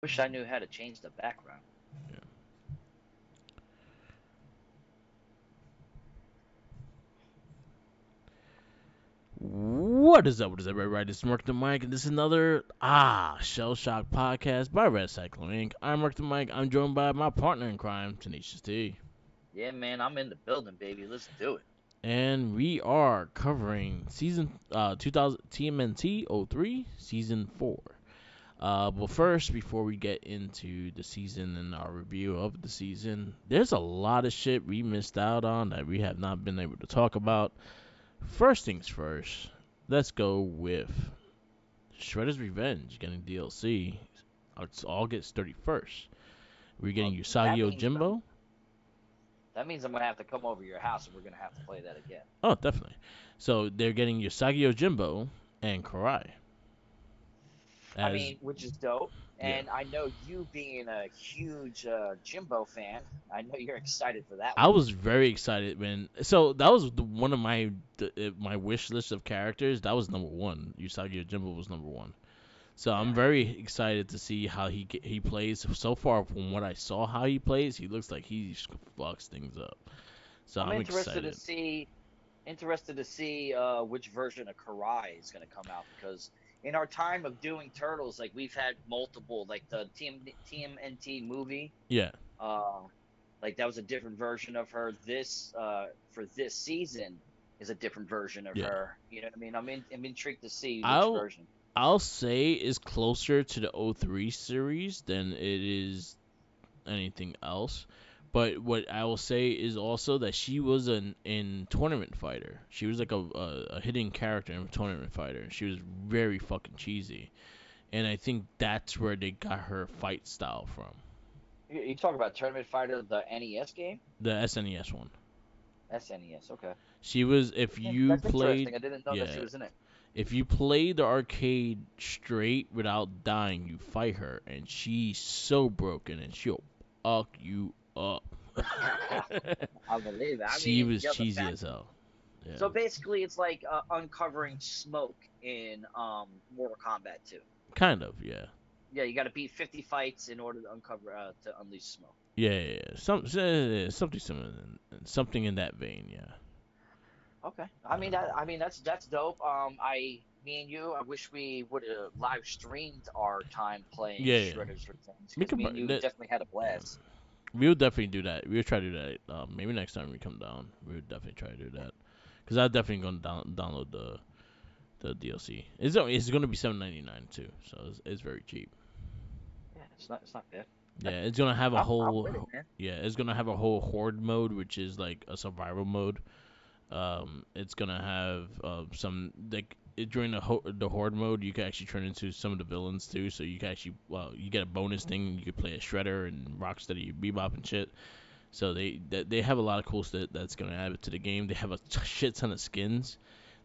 Wish I knew how to change the background. Yeah. What is up? What is up, everybody? This is Mark the Mike, and this is another Shell Shock podcast by Red Cyclone Inc. I'm Mark the Mike. I'm joined by my partner in crime, Tanisha T. Yeah, man, I'm in the building, baby. Let's do it. And we are covering season 2000 TMNT 03 season 4. But first, before we get into the season and our review of the season, there's a lot of shit we missed out on that we have not been able to talk about. First things first, let's go with Shredder's Revenge getting DLC. It's August 31st. We're getting Well, that Usagi means Ojimbo. I'm gonna have to come over to your house and we're gonna have to play that again. Oh, definitely. So they're getting Usagi Ojimbo and Karai I as mean, which is dope. yeah. And I know you being a huge Jimbo fan, I know you're excited for that I one. was very excited when that was one of my wish list of characters. That was number one. Usagi Ojimbo was number one. So I'm Yeah, very excited to see how he plays. So far, from what I saw, how he plays, he looks like he fucks things up. So I'm I'm interested to excited. see which version of Karai is gonna come out because in our time of doing turtles, like we've had multiple, like the TMNT movie. Yeah, Uh, like that was a different version of her. This for this season is a different version of yeah. her. You know what I mean? I'm intrigued to see which I'll version. I'll say is closer to the '03 series than it is anything else. But what I will say is also that she was an in tournament fighter. She was like a hidden character in tournament fighter. She was very fucking cheesy, and I think that's where they got her fight style from. You talk about Tournament Fighter, the NES game, The SNES one. SNES. Okay, She was if you that's played interesting. I didn't know that she yeah was in it. if you play the arcade straight without dying, you fight her, and she's so broken, and she'll fuck you up. I believe it. I She mean, was yo, the cheesy fact. as hell. Yeah, So basically, it's like uncovering smoke in Mortal Kombat 2. kind of. Yeah, Yeah, you got to beat 50 fights in order to uncover to unleash smoke. yeah, yeah. Yeah. Something similar, something in that vein. Yeah. Okay. Uh, I mean that's dope. Me and you, I wish we would have live streamed our time playing yeah, yeah. Shredder's Revenge We because could me and you that. definitely had a Yeah. blast. We'll definitely do that. We'll try to do that. Maybe next time we come down, we'll definitely try to do that. Cause I'm definitely gonna download the DLC. It's gonna be 7.99 too, so it's very cheap. Yeah, it's not bad. Yeah, it's gonna have a I'm with it, whole man. it's gonna have a whole horde mode, which is like a survival mode. It's gonna have some like during the horde mode, you can actually turn into some of the villains too. So you can actually you get a bonus thing. You can play a Shredder and Rocksteady, Bebop and shit. So they have a lot of cool stuff that's gonna add to the game. They have a shit ton of skins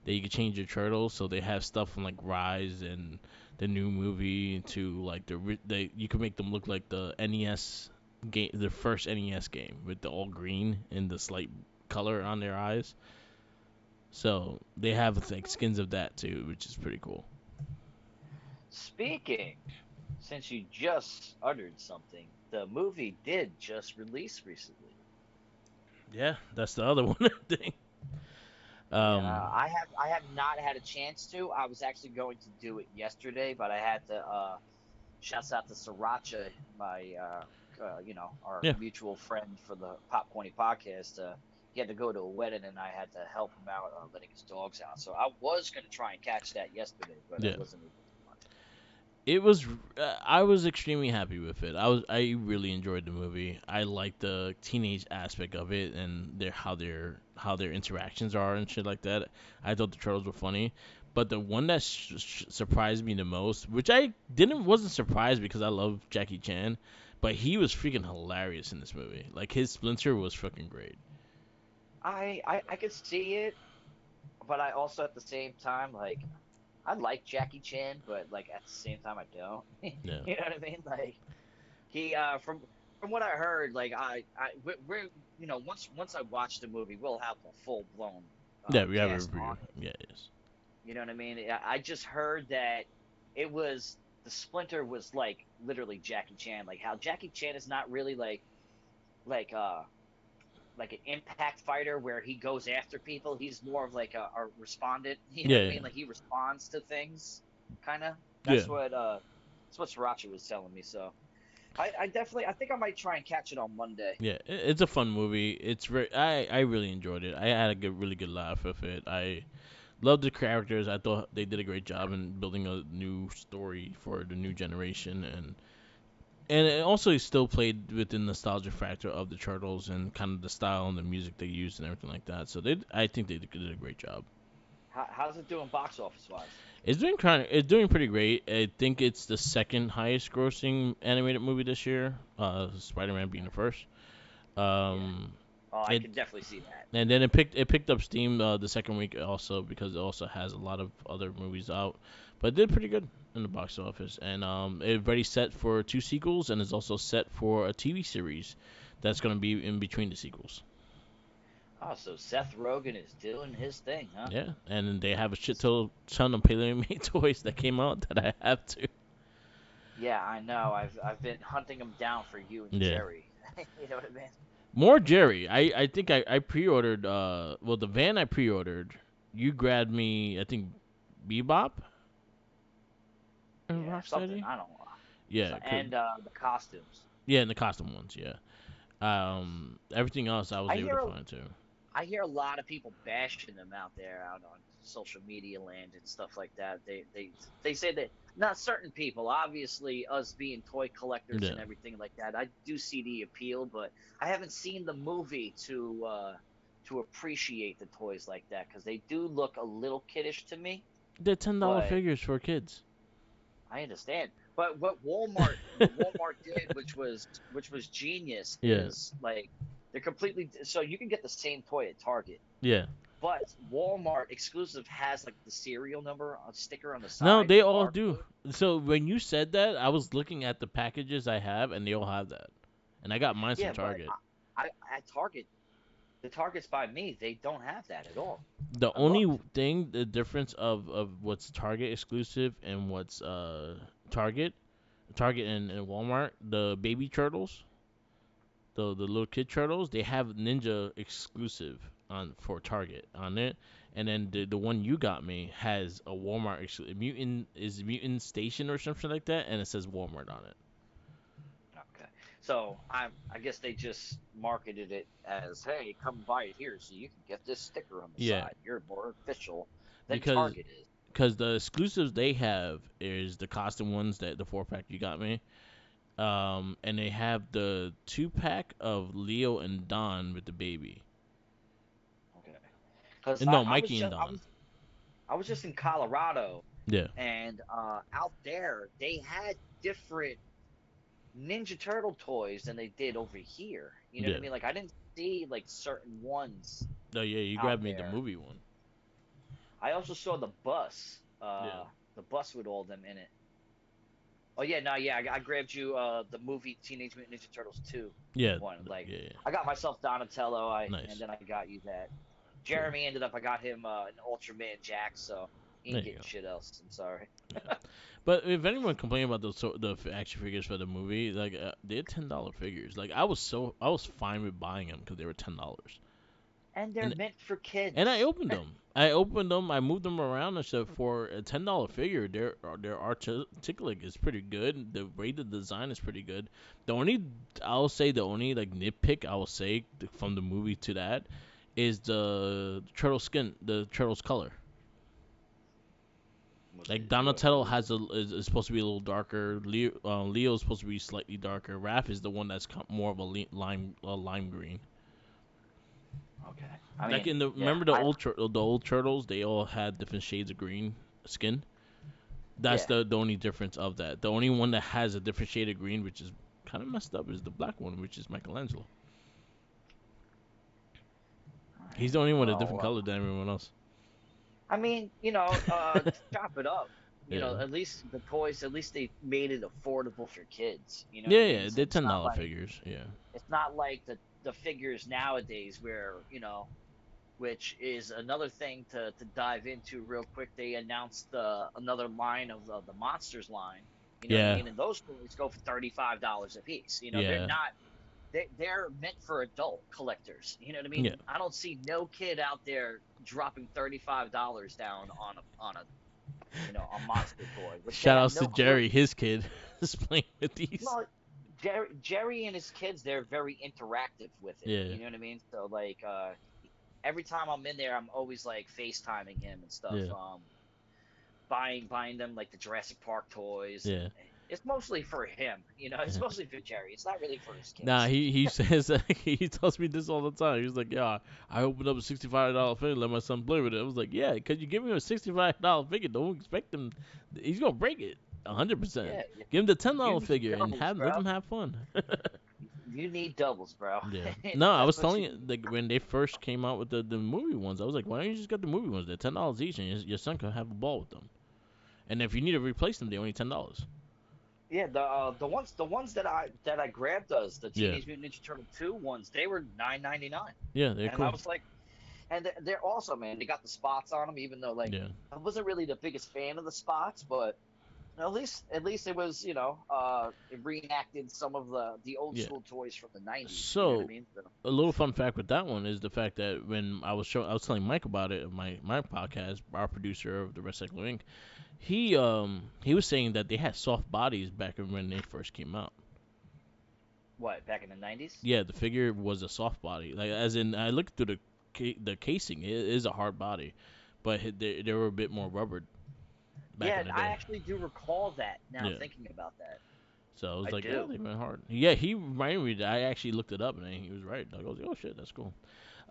that you can change your turtles. So they have stuff from like Rise and the new movie to like you can make them look like the NES game, the first NES game with the all green and the slight color on their eyes. So they have like skins of that too, which is pretty cool. Speaking, since you just uttered something, the movie did just release recently. Yeah, that's the other one thing. And Um, I have not had a chance to. I was actually going to do it yesterday, but I had to shouts out to Sriracha, my our yeah, mutual friend for the Pop Corny podcast. He had to go to a wedding, and I had to help him out letting his dogs out. So I was gonna try and catch that yesterday, but I yeah. wasn't able to watch It was. I was extremely happy with it. I really enjoyed the movie. I like the teenage aspect of it and how their interactions are and shit like that. I thought the turtles were funny, but the one that surprised me the most, which I didn't wasn't surprised because I love Jackie Chan, but he was freaking hilarious in this movie. Like his Splinter was fucking great. I could see it, but I also at the same time I like Jackie Chan, but like at the same time I don't. Yeah, You know what I mean? Like he from what I heard, like we're once I watch the movie, we'll have a full blown yeah. We have a cast review. on it. Yeah, yes. You know what I mean? I just heard that it was the Splinter was like literally Jackie Chan. Like how Jackie Chan is not really like uh like an impact fighter where he goes after people. He's more of like a respondent. You know Yeah, what I yeah, mean? Like he responds to things, kind of. yeah. That's what Sriracha was telling me. So I definitely I think I might try and catch it on Monday. Yeah, it's a fun movie. It's very. I really enjoyed it. I had a really good laugh with it. I loved the characters. I thought they did a great job in building a new story for the new generation, and it also still played with the nostalgia factor of the Turtles and kind of the style and the music they used and everything like that. So I think they did a great job. How's it doing box office wise? It's doing pretty great. I think it's the second highest grossing animated movie this year. Spider-Man being Okay. the first. Yeah. Um, Oh, I it could definitely see that. and then it picked up steam the second week also because it also has a lot of other movies out, but it did pretty good in the box office. And it's already set for two sequels and is also set for a TV series that's gonna be in between the sequels. Oh, so Seth Rogen is doing his thing, huh? Yeah, and then they have a ton of Paleo Made toys that came out that I have to. Yeah, I know. I've been hunting them down for you and Yeah. Jerry. You know what I mean? More Jerry. I think I pre-ordered well the van I pre-ordered. You grabbed me I think Bebop and Yeah, something. Rocksteady. I don't know. So, Yeah, and the costumes. yeah, and the costume ones. Yeah. Nice. Everything else I was I able to hear find too. I hear a lot of people bashing them out there out on social media land and stuff like that. They say that not certain people, obviously us being toy collectors Yeah, and everything like that. I do see the appeal, but I haven't seen the movie to appreciate the toys like that because they do look a little kiddish to me. they're $10 But figures for kids. I understand. But what Walmart did, which was genius, Yeah, is like they're completely so you can get the same toy at Target. yeah. But Walmart exclusive has like the serial number a sticker on the No, side, they the all do. barcode. So when you said that, I was looking at the packages I have, and they all have that. And I got mine from Yeah, but Target. I at Target, the Targets by me, they don't have that at all. The I only looked. thing, the difference of what's Target exclusive and what's Target, Target and Walmart, the baby turtles, the little kid turtles, they have Ninja exclusive on for Target on it, and then the one you got me has a Walmart Mutant Station or something like that, and it says Walmart on it. Okay. So I guess they just marketed it as, hey, come buy it here so you can get this sticker on the Yeah, side. You're more official than because Target is. the exclusives they have is the costume ones that the 4 pack you got me. And they have the 2 pack of Leo and Don with the baby. Okay. Because And no, Mikey and Don. I was just in Colorado, Yeah, and out there they had different Ninja Turtle toys than they did over here. You know what I yeah. mean? Like I didn't see like certain ones No, yeah, you out grabbed me the there. movie one. I also saw Yeah, the bus with all them in it. Oh yeah, no, yeah, I grabbed you the movie Teenage Mutant Ninja Turtles 2 yeah, one. Like yeah, yeah. I got myself Donatello, and Nice. then I got you that. Cool. Jeremy ended up I got him an Ultraman Jack, so he There ain't you getting go. shit else. I'm sorry. Yeah. But if anyone complaining about the action figures for the movie, like they're $10 figures. Like I was fine with buying them because they were $10. And they're And meant for I kids. opened them. I opened them. I moved them around and stuff for a $10 figure. Their artistic is pretty good. The way the design is pretty good. The only I'll say the only like nitpick I will say from the movie to that is the turtle skin, the turtle's color. Like Donatello has is supposed to be a little darker. Leo is supposed to be slightly darker. Raph is the one that's more of a lime green. Okay. I Like mean, in the yeah, remember I the old turtles, they all had different shades of green skin. That's yeah. the only difference of that. The only one that has a different shade of green, which is kind of messed up, is the black one, which is Michelangelo. All He's right. the only one with a Well, different color than everyone else. I mean, to chop it up. Yeah, At least the toys, at least they made it affordable for kids. You know what yeah, I mean? yeah. So They're $10 figures. Yeah, it's not like the figures nowadays where which is another thing to dive into real quick. They announced another line of the Monsters line. You know what I Yeah. mean? And those toys go for $35 a piece. You know, Yeah. they're meant for adult collectors. You know what I Yeah. mean? I don't see no kid out there dropping $35 down on a a monster toy, which they Shout have outs to no clue. Jerry, his kid is playing with these. Well, Jerry and his kids, they're very interactive with it. Yeah. You know what I mean? So like every time I'm in there, I'm always like FaceTiming him and stuff. Yeah. Buying them like the Jurassic Park toys, and Yeah. it's mostly for him. It's Yeah. mostly for Jerry. It's not really for his Nah, kids. he says he tells me this all the time. He's like, yeah, I opened up a $65 figure, let my son play with it. I was like, yeah, because you give him a $65 figure, don't expect him. He's gonna break it, 100%. Yeah, Give him the you $10 need figure and doubles, let bro. him have fun. You need doubles, bro. Yeah. No, I was That's what telling you you, need. like when they first came out with the movie ones, I was like, why don't you just get the movie ones? They're $10 each, and your son can have a ball with them. And if you need to replace them, they're only $10. Yeah, the ones that I grabbed, those the Yeah. Teenage Mutant Ninja Turtle 2 ones, they were 9.99, Yeah, they're and I cool. was like, and they're awesome, man. They got the spots on them, even though like Yeah. I wasn't really the biggest fan of the spots, but at least it was it reenacted some of the old Yeah. school toys from the 90s. You know what I So mean? So, a little fun fact with that one is the fact that when I was telling Mike about it, my podcast, our producer of the Recycle Inc. He was saying that they had soft bodies back when they first came out. what, back in the 90s? Yeah, the figure was a soft body. Like as in, I looked through the casing. It is a hard body, but they were a bit more rubbered back Yeah, in the I day. actually do recall that now Yeah. thinking about that. So I was I like, yeah, do. they went hard. Yeah, he reminded me that I actually looked it up and he was right. Like, I was like, oh shit, that's cool.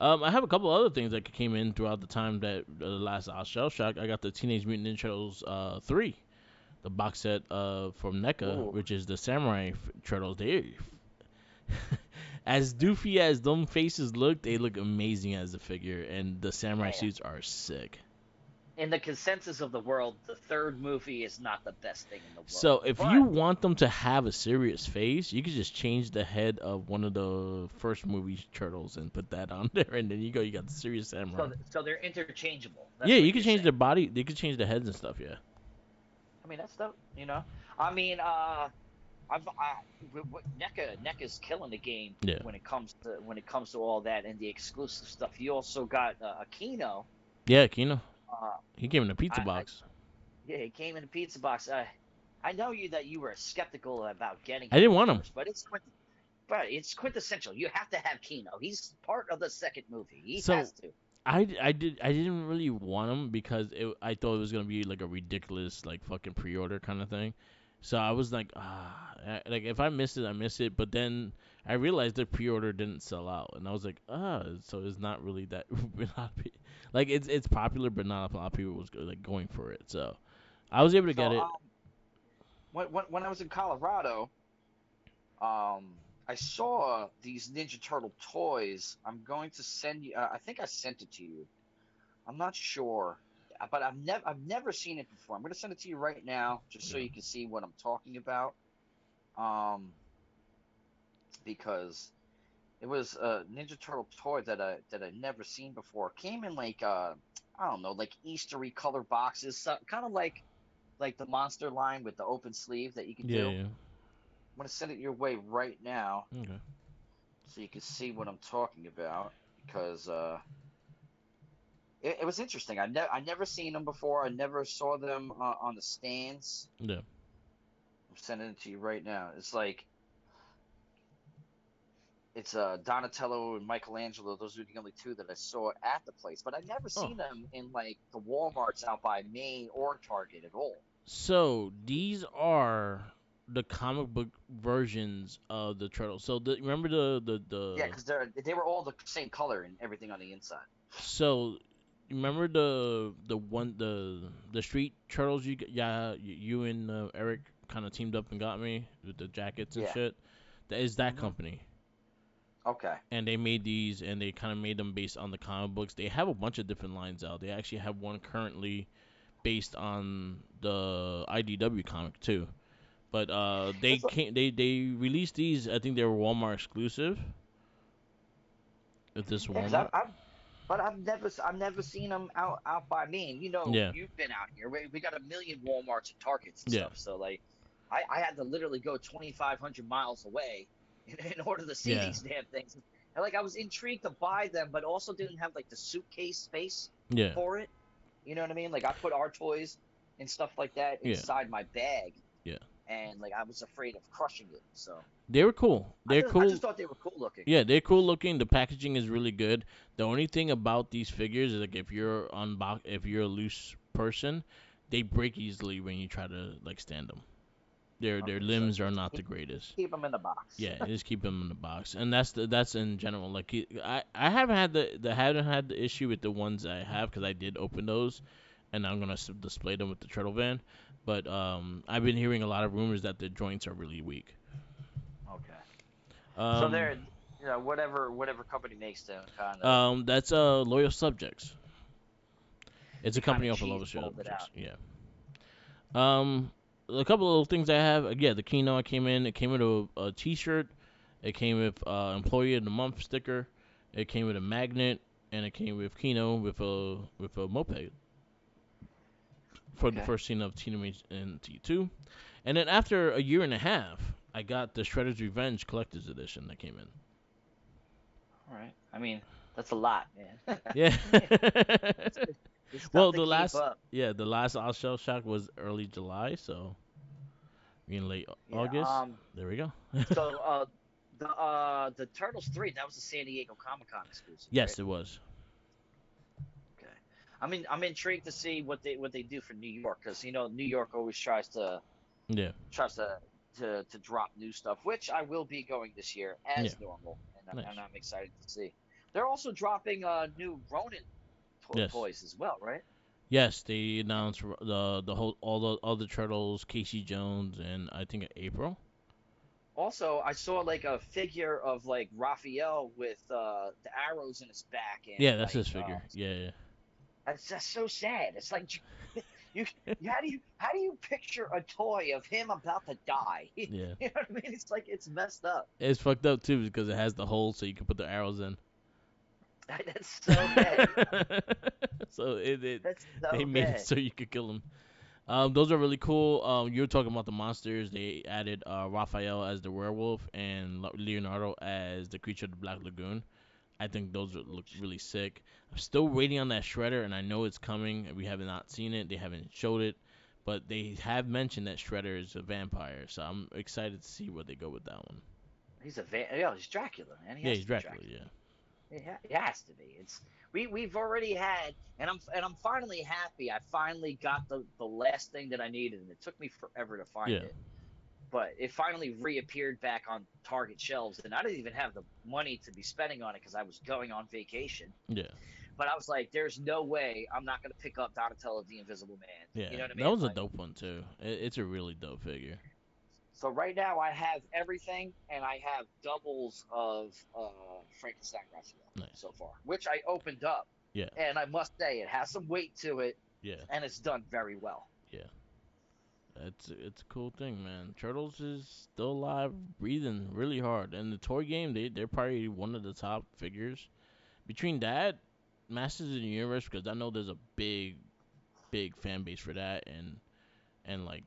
I have a couple other things that came in throughout the time that the last Shell Shock. I got the Teenage Mutant Ninja Turtles 3, the box set from NECA, Ooh, which is the Samurai Turtles. They as doofy as them faces look, they look amazing as a figure, and the samurai man. suits are sick. In the consensus of the world, the third movie is not the best thing in the world. So if you But want them to have a serious face, you could just change the head of one of the first movie turtles and put that on there, and then you got the serious samurai. so they're interchangeable. Yeah, That's you what could you're change their saying. body. They could change the heads and stuff. Yeah. I mean, that's the. I mean, NECA's killing the game Yeah. when it comes to all that and the exclusive stuff. You also got Aquino. Yeah, Kino. Uh, He came in a pizza I box. Yeah, he came in a pizza box. I know you were skeptical about getting I him didn't at want him. first, but it's quintessential. You have to have Kino. He's part of the second movie. He So has to. I didn't really want him because I thought it was gonna be like a ridiculous like fucking pre-order kind of thing. So I was like, like if I miss it, I miss it. But then I realized the pre-order didn't sell out, and I was like, so it's not really that like it's popular, but not a lot of people was like going for it. So I was able to So get it. when I was in Colorado, I saw these Ninja Turtle toys. I'm going to send you. I think I sent it to you. I'm not sure, but I've never seen it before. I'm going to send it to you right now, just so Yeah. you can see what I'm talking about. Um, because it was a Ninja Turtle toy that I never seen before. It came in like I don't know, like Eastery color boxes, so, kind of like the Monster line with the open sleeve that you can Yeah, do. yeah. I'm gonna send it your way right now Okay. so you can see what I'm talking about because it was interesting. I never seen them before. I never saw them on the stands. Yeah. I'm sending it to you right now. It's Donatello and Michelangelo. Those are the only two that I saw at the place, but I never Oh. seen them in like the WalMarts out by Maine or Target at all. So these are the comic book versions of the turtles. So remember Yeah, the because they were all the same color and everything on the inside. so remember the street turtles yeah you and Eric kind of teamed up and got me with the jackets and Yeah. shit. That is that Hmm. company. Okay. And they made these and they kind of made them based on the comic books. They have a bunch of different lines out. They actually have one currently based on the IDW comic too. But That's they released these. I think they were Walmart exclusive at this Yeah, because Walmart. I've never seen them out by Maine. Yeah, You've been out here. We got a million WalMarts and Targets and yeah. stuff. So like, I had to literally go 2,500 miles away in order to see Yeah. these damn things. And like I was intrigued to buy them, but also didn't have like the suitcase space Yeah. for it. You know what I mean? Like I put our toys and stuff like that Yeah. inside my bag, Yeah. and like I was afraid of crushing it. So They were cool. They're I cool. just thought they were cool looking. Yeah, they're cool looking. The packaging is really good. The only thing about these figures is like if you're a loose person, they break easily when you try to like stand them. Their Okay, so limbs are not the greatest. keep them in the box. Yeah, just keep them in the box, and that's in general. Like I haven't had haven't had the issue with the ones I have because I did open those, and I'm gonna display them with the turtle van. But I've been hearing a lot of rumors that the joints are really weak. Okay. So Um, they're, whatever company makes them, kind of that's Loyal Subjects. It's a they kind company of off of cheese Loyal balled it Subjects. out. Yeah. A couple of little things I have. Yeah, the Kino I came in. It came with a T-shirt. It came with Employee of the Month sticker. It came with a magnet, and it came with Kino with a moped for the Okay. first scene of Teenage and T2. And then after a year and a half, I got the Shredder's Revenge Collector's Edition that came in. All right. I mean, that's a lot, man. Yeah. it's, it's tough Well, to keep up. the last All Shell Shock was early July, so in late Yeah. August. There we go. So the Turtles 3, that was the San Diego Comic-Con exclusive, right? Yes, it was. Okay. I'm intrigued to see what they do for New York, because New York always Yeah. tries to drop new stuff, which I will be going this year Yeah. as normal, and Nice. I'm excited to see. They're also dropping new Ronin Yes. toys as well, right? Yes, they announced the whole all the turtles, Casey Jones, and I think April. Also, I saw like a figure of like Raphael with the arrows in his back, and Yeah, that's like his figure. Yeah, that's just so sad. It's like you, how do you picture a toy of him about to die? You yeah, know what I mean? It's like it's messed up. yeah. It's fucked up too because it has the hole so you can put the arrows in. That's so bad. So it That's they so made it bad. so you could kill him. Those are really cool. You were talking about the monsters. They added Raphael as the werewolf and Leonardo as the creature of the Black Lagoon. I think those would look really sick. I'm still waiting on that Shredder, and I know it's coming. We have not seen it. They haven't showed it, but they have mentioned that Shredder is a vampire, so I'm excited to see where they go with that one. He's Dracula, man. He Yeah, has he's to be Dracula. Dracula. Yeah, It has to be. We've already had, and I'm finally happy. I finally got the last thing that I needed, and it took me forever to find yeah, it. But it finally reappeared back on Target shelves, and I didn't even have the money to be spending on it because I was going on vacation. yeah, But I was like, "There's no way I'm not gonna pick up Donatello the Invisible Man." yeah. You know what I That mean? was a Like, dope one too. It's a really dope figure. so right now I have everything, and I have doubles of Frankenstein Raphael Nice. so far, which I opened up, Yeah, and I must say it has some weight to it, yeah, and it's done very well. yeah. It's a cool thing, man. Turtles is still alive, breathing really hard. And the toy game, they're probably one of the top figures. Between that, Masters of the Universe, because I know there's a big fan base for that, and like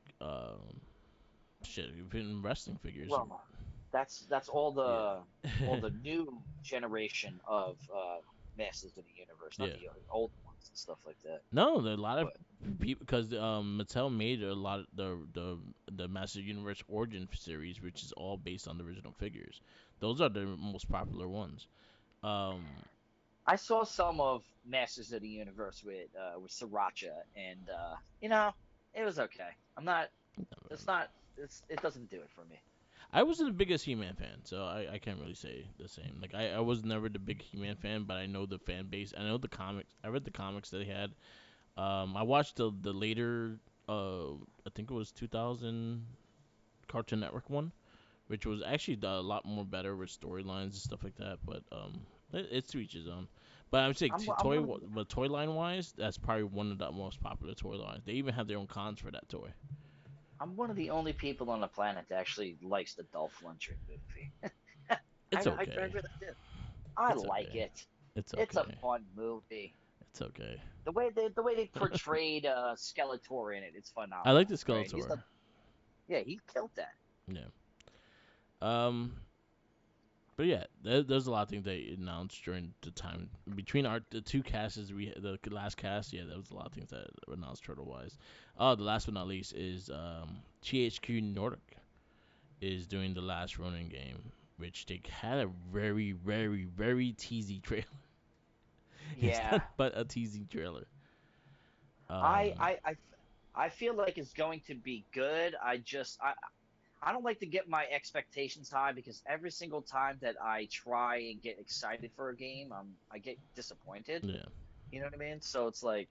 shit, even wrestling figures. Well, that's Yeah, all the new generation of Masters of the Universe, not yeah. the old ones and stuff like that. No, there are a lot of But people because Mattel made a lot of the Masters of the Universe Origin series, which is all based on the original figures. Those are the most popular ones. Um, I saw some of Masters of the Universe with Sriracha, and it was okay. I'm not. It's not. It doesn't do it for me. I wasn't the biggest He-Man fan, so I can't really say the same. Like I was never the big He-Man fan, but I know the fan base. I know the comics. I read the comics that they had. I watched the later, I think it was 2000 Cartoon Network one, which was actually a lot more better with storylines and stuff like that. But it's to each his own. But I would say I'm one of but toy line wise, that's probably one of the most popular toy lines. They even have their own cons for that toy. I'm one of the only people on the planet that actually likes the Dolph Lundgren movie. It's I okay. really do. I It's like okay. it. It's It's a okay. fun movie. It's okay. The way they portrayed Skeletor in it, it's I like the phenomenal, right? Skeletor. Yeah, he killed that. Yeah. Um, but yeah, there's a lot of things they announced during the time between the two casts. The last cast, yeah, there was a lot of things that were announced turtle wise. The last but not least is THQ Nordic is doing the last Ronin game, which they had a very, very, very teasy trailer. It's Yeah, not but a teasy trailer. I Um, I I I feel like it's going to be good. I don't like to get my expectations high because every single time that I try and get excited for a game, I get disappointed. yeah, You know what I mean? So it's like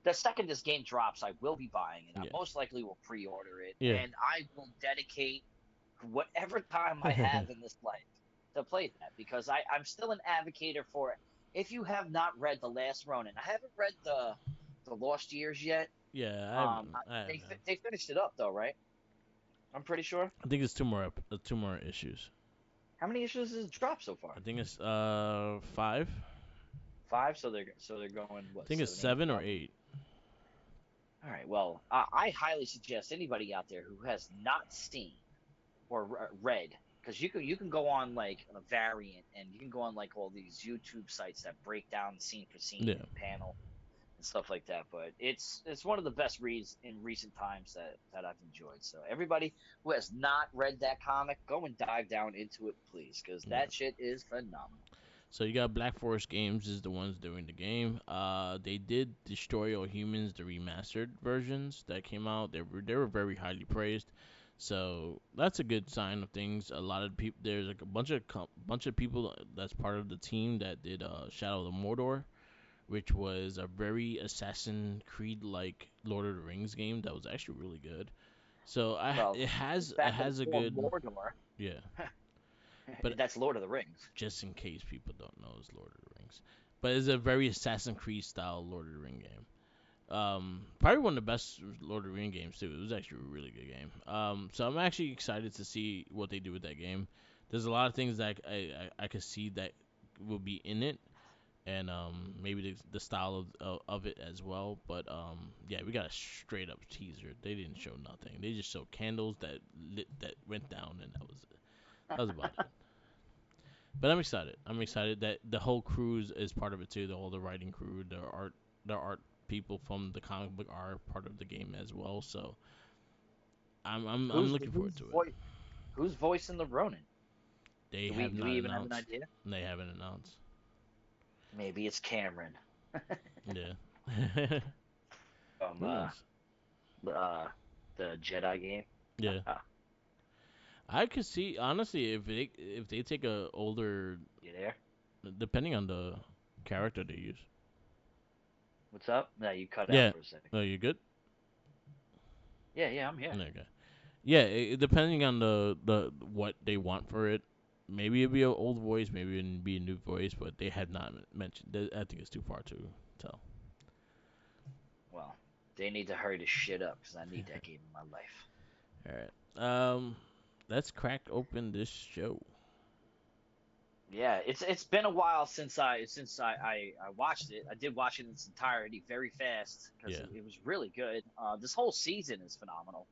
the second this game drops, I will be buying it. I yeah, most likely will pre-order it, yeah. and I will dedicate whatever time I have in this life to play that because I'm still an advocate for it. If you have not read The Last Ronin, I haven't read the Lost Years yet. Yeah, I have They now. they finished it up though, right? I'm pretty sure. I think it's two more issues. How many issues has it dropped so far? I think it's five. Five. So they're going I what, think it's seven, eight, seven or probably. eight. All right. Well, I highly suggest anybody out there who has not seen or read, because you can go on like a variant, and you can go on like all these YouTube sites that break down scene for scene Yeah, and panel and stuff like that. But it's one of the best reads in recent times that I've enjoyed. So everybody who has not read that comic, go and dive down into it, please, because yeah. that shit is phenomenal. So you got Black Forest Games is the ones doing the game. They did Destroy All Humans, the remastered versions that came out. They were very highly praised. So that's a good sign of things. A lot of people, there's like a bunch of people that's part of the team that did Shadow of the Mordor, which was a very Assassin Creed like Lord of the Rings game that was actually really good. So Well, the it fact that it's has a called good, Mordor, yeah. But that's Lord of the Rings. just in case people don't know, it's Lord of the Rings. But it's a very Assassin's Creed style Lord of the Ring game. Probably one of the best Lord of the Ring games too. It was actually a really good game. So I'm actually excited to see what they do with that game. There's a lot of things that I could see that will be in it, and maybe the style of it as well. But yeah, we got a straight up teaser. They didn't show nothing. They just showed candles that went down, and that was it. That was about it. But I'm excited. I'm excited that the whole crew is part of it too. The writing crew, the art people from the comic book are part of the game as well. So I'm Who's looking who's forward to it. voice who's voicing the Ronin? They Do we have do we not even have an announced. idea? They haven't announced. Maybe it's Cameron Yeah. from Who knows? uh the Jedi game. Yeah. I could see honestly if they take a older, You there? depending on the character they use. What's up? No, you cut out Yeah. for a second. Oh, you good? Yeah, yeah, I'm here. Okay. Yeah, depending on the what they want for it, maybe it'll be an old voice, maybe it'll be a new voice, but they had not mentioned. I think it's too far to tell. Well, they need to hurry this shit up because I need that game in my life. All right. Let's crack open this show. Yeah, it's been a while since I watched it. I did watch it in its entirety very fast because Yeah, it was really good. This whole season is phenomenal.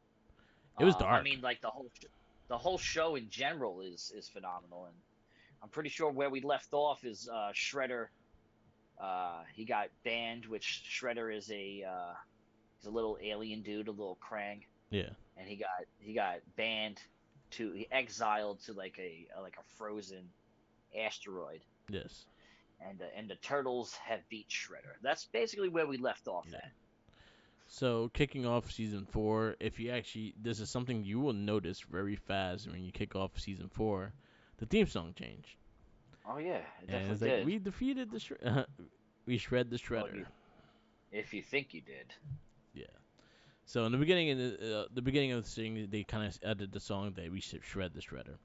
it was I dark. mean, like the whole show in general is phenomenal, and I'm pretty sure where we left off is Shredder. He got banned, which Shredder is he's a little alien dude, a little Krang, Yeah. and he got banned to he exiled to like a frozen asteroid, Yes. and the turtles have beat Shredder. That's basically where we left off Yeah. at. So kicking off season four, if you actually, this is something you will notice very fast when you kick off season four, the theme song changed, Oh yeah, it and it's definitely like did. we defeated we shred the Well, shredder. if you think you did. Yeah. So in the beginning, the beginning of the thing, they kind of added the song that we should shred the shredder.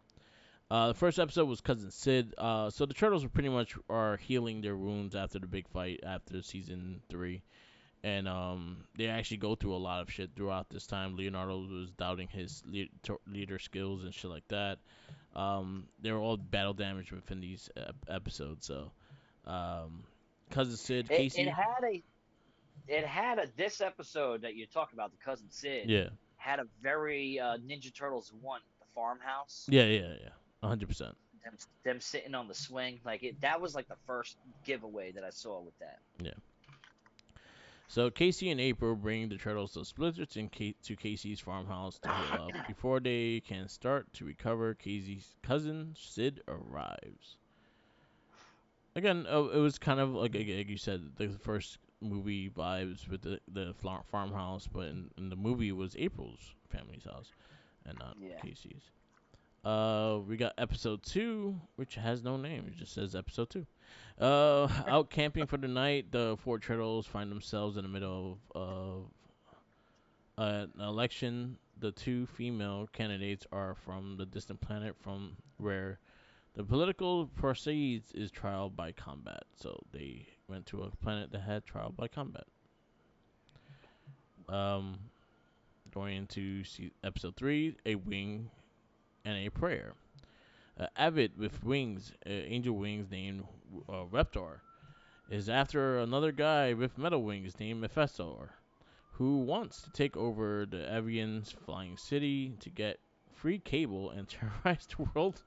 The first episode was Cousin Sid. So the turtles were pretty much are healing their wounds after the big fight after season three, and they actually go through a lot of shit throughout this time. Leonardo was doubting his leader skills and shit like that. They were all battle damage within these episodes. So, um, Cousin Sid, It Casey, had a it had a this episode that you're talking about, the cousin Sid yeah, had a very Ninja Turtles one, the farmhouse. Yeah, yeah, yeah. 100%. Them sitting on the swing, like that was like the first giveaway that I saw with that. Yeah. So Casey and April bring the turtles to Splitters and to Casey's farmhouse to heal up. Before they can start to recover, Casey's cousin Sid arrives. Again, it was kind of like you said, the first movie vibes with the farmhouse, but in the movie it was April's family's house and not Yeah. Casey's. We got episode 2, which has no name. It just says episode 2. Out camping for the night, the four turtles find themselves in the middle of an election. The two female candidates are from the distant planet from where the political proceeds is trial by combat. So they went to a planet that had trial by combat. Um, Going into episode 3, a wing and a prayer. Avid with wings, angel wings named Reptar, is after another guy with metal wings named Mephistor, who wants to take over the Avian's flying city to get free cable and terrorize the world.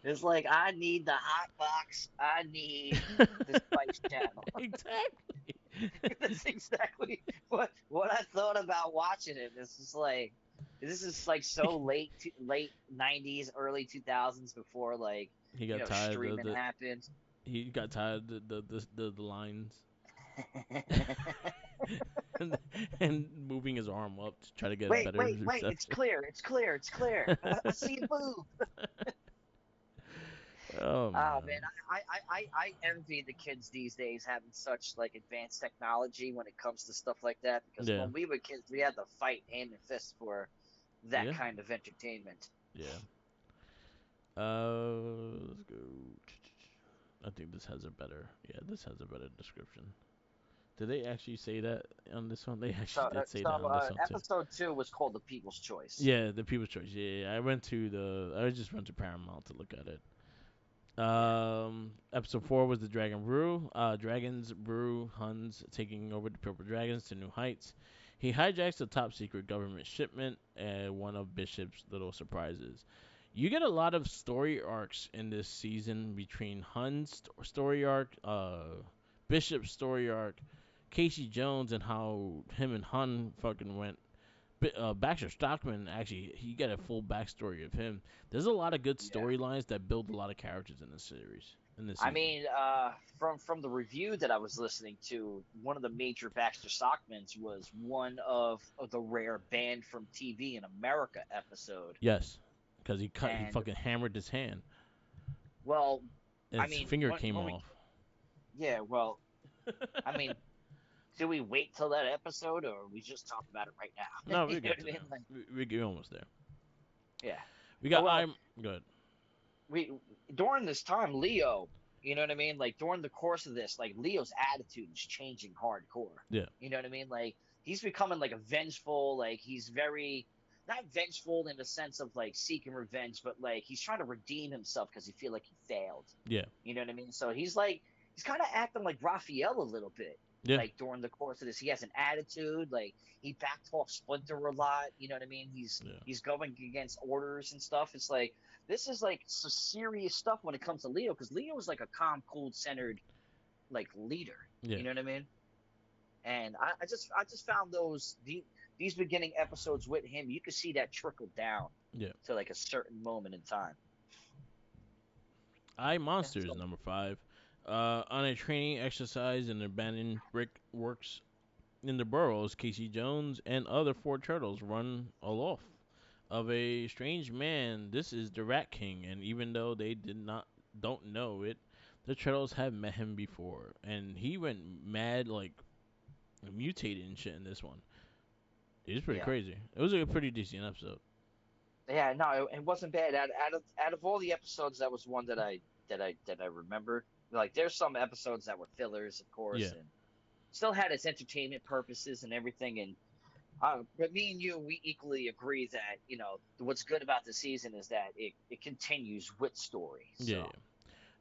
It's like I need the hot box. I need the Spice Channel. Exactly. That's exactly what I thought about watching it. This is like so late 90s, early 2000s before like he got tired of streaming the happened. he got tired of the lines and, and moving his arm up to try to get a Wait, better wait, wait! It's reception. clear! It's clear! It's clear! I see it move. Oh Oh man, man. I envy the kids these days having such like advanced technology when it comes to stuff like that. Because Yeah. when we were kids, we had to fight hand and fist for that Yeah. kind of entertainment. Yeah. Let's go. I think this has a better. Yeah, this has a better description. Did they actually say that on this one? They actually did say that on this one too. Episode 2 was called The People's Choice. Yeah, the People's Choice. Yeah, yeah, I just went to Paramount to look at it. Yeah, Episode 4 was the Dragon Brew. Dragons brew Huns taking over the Purple Dragons to new heights. He hijacks a top secret government shipment and one of Bishop's little surprises. You get a lot of story arcs in this season between Hun's story arc, Bishop's story arc, Casey Jones, and how him and Hun fucking went. Baxter Stockman, actually, he got a full backstory of him. There's a lot of good yeah. storylines that build a lot of characters in this series, in this I season. mean, from the review that I was listening to, one of the major Baxter Stockmans was one of the rare banned from TV in America episode. Yes, because he And fucking hammered his hand, well, and I his mean, finger came when we off. yeah, well, I mean, do we wait till that episode or we just talk about it right now? No, You we know get what I to mean? there. Like, We're almost there. yeah. We Oh got well, I'm good. we during this time, Leo, you know what I mean? Like during the course of this, like Leo's attitude is changing hardcore. Yeah, You know what I mean? Like he's becoming like a vengeful, like he's very not vengeful in the sense of like seeking revenge, but like he's trying to redeem himself because he feel like he failed. yeah, You know what I mean? So he's kind of acting like Raphael a little bit. yeah, Like during the course of this, he has an attitude. Like he backtalks Splinter a lot. You know what I mean? yeah, He's going against orders and stuff. It's like this is like some serious stuff when it comes to Leo because Leo is like a calm, cool, centered like leader. yeah, You know what I mean? And I just found these beginning episodes with him. You could see that trickle down yeah. to like a certain moment in time. I Yeah, Monsters so number 5. On a training exercise in abandoned brick works in the burrows, Casey Jones and other four turtles run aloft of a strange man. This is the Rat King, and even though they don't know it, the turtles have met him before, and he went mad, like mutated and shit in this one. It was pretty yeah. crazy. It was a pretty decent episode. Yeah, no, it wasn't bad. Out of all the episodes, that was one that I remembered. Like, there's some episodes that were fillers, of course, Yeah, and still had its entertainment purposes and everything. And but me and you, we equally agree that what's good about the season is that it continues with story. yeah, So yeah.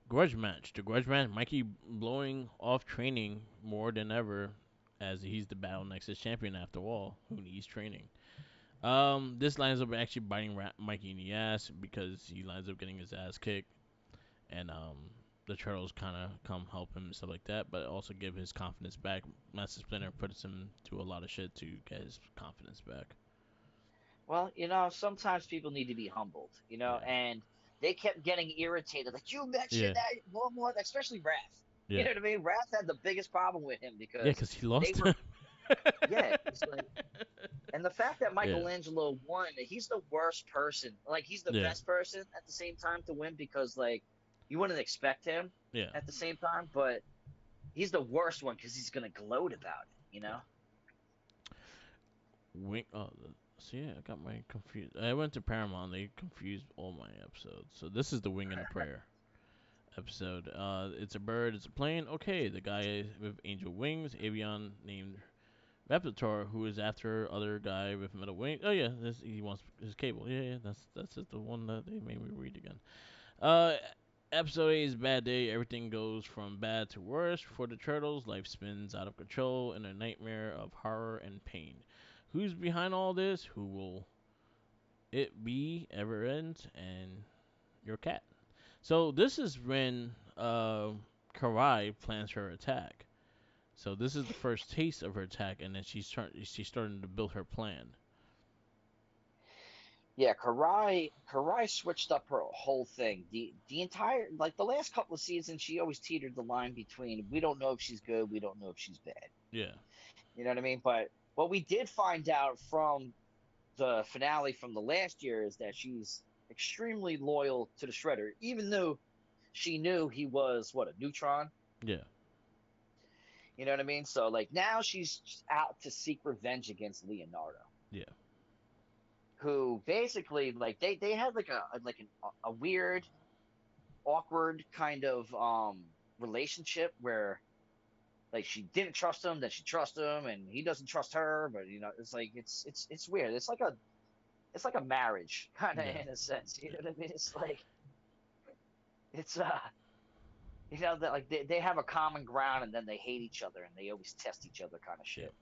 grudge match. The grudge match. Mikey blowing off training more than ever, as he's the Battle Nexus champion after all, who needs training. This lines up actually biting Mikey in the ass because he lines up getting his ass kicked, and the turtles kind of come help him and stuff like that, but also give his confidence back. Master Splinter puts him through a lot of shit to get his confidence back. Well, sometimes people need to be humbled, Yeah, and they kept getting irritated. Like, you yeah, mentioned that one more, especially Wrath. You yeah, know what I mean? Wrath had the biggest problem with him yeah, because because he they lost were, him. yeah, it's like, and the fact that Yeah, Michelangelo won, he's the worst person. Like, he's the yeah, best person at the same time to win because, like, you wouldn't expect him yeah, at the same time, but he's the worst one because he's gonna gloat about it. yeah. Wing. Oh, so yeah, I got my confused. I went to Paramount. They confused all my episodes. So this is the Wing and the Prayer episode. It's a bird. It's a plane. Okay, the guy with angel wings, avian named Raptor, who is after other guy with metal wings. Oh yeah, he wants his cable. Yeah, yeah, that's just the one that they made me read again. Uh, Episode 8 is bad day. Everything goes from bad to worse for the turtles. Life spins out of control in a nightmare of horror and pain. Who's behind all this? Who will it be? Ever ends and your cat. So this is when Karai plans her attack. So this is the first taste of her attack, and then she's starting to build her plan. Yeah, Karai switched up her whole thing. The entire like the last couple of seasons, she always teetered the line between we don't know if she's good, we don't know if she's bad. Yeah, You know what I mean? But what we did find out from the finale from the last year is that she's extremely loyal to the Shredder, even though she knew he was what, a neutron. yeah, You know what I mean? So like now she's out to seek revenge against Leonardo, yeah, who basically like they had like a weird awkward kind of relationship where like she didn't trust him, then she trusts him, and he doesn't trust her. But it's like it's weird. It's like a marriage kind of yeah, in a sense. You yeah, know what I mean? It's like it's that like they have a common ground and then they hate each other and they always test each other kind of yeah. shit.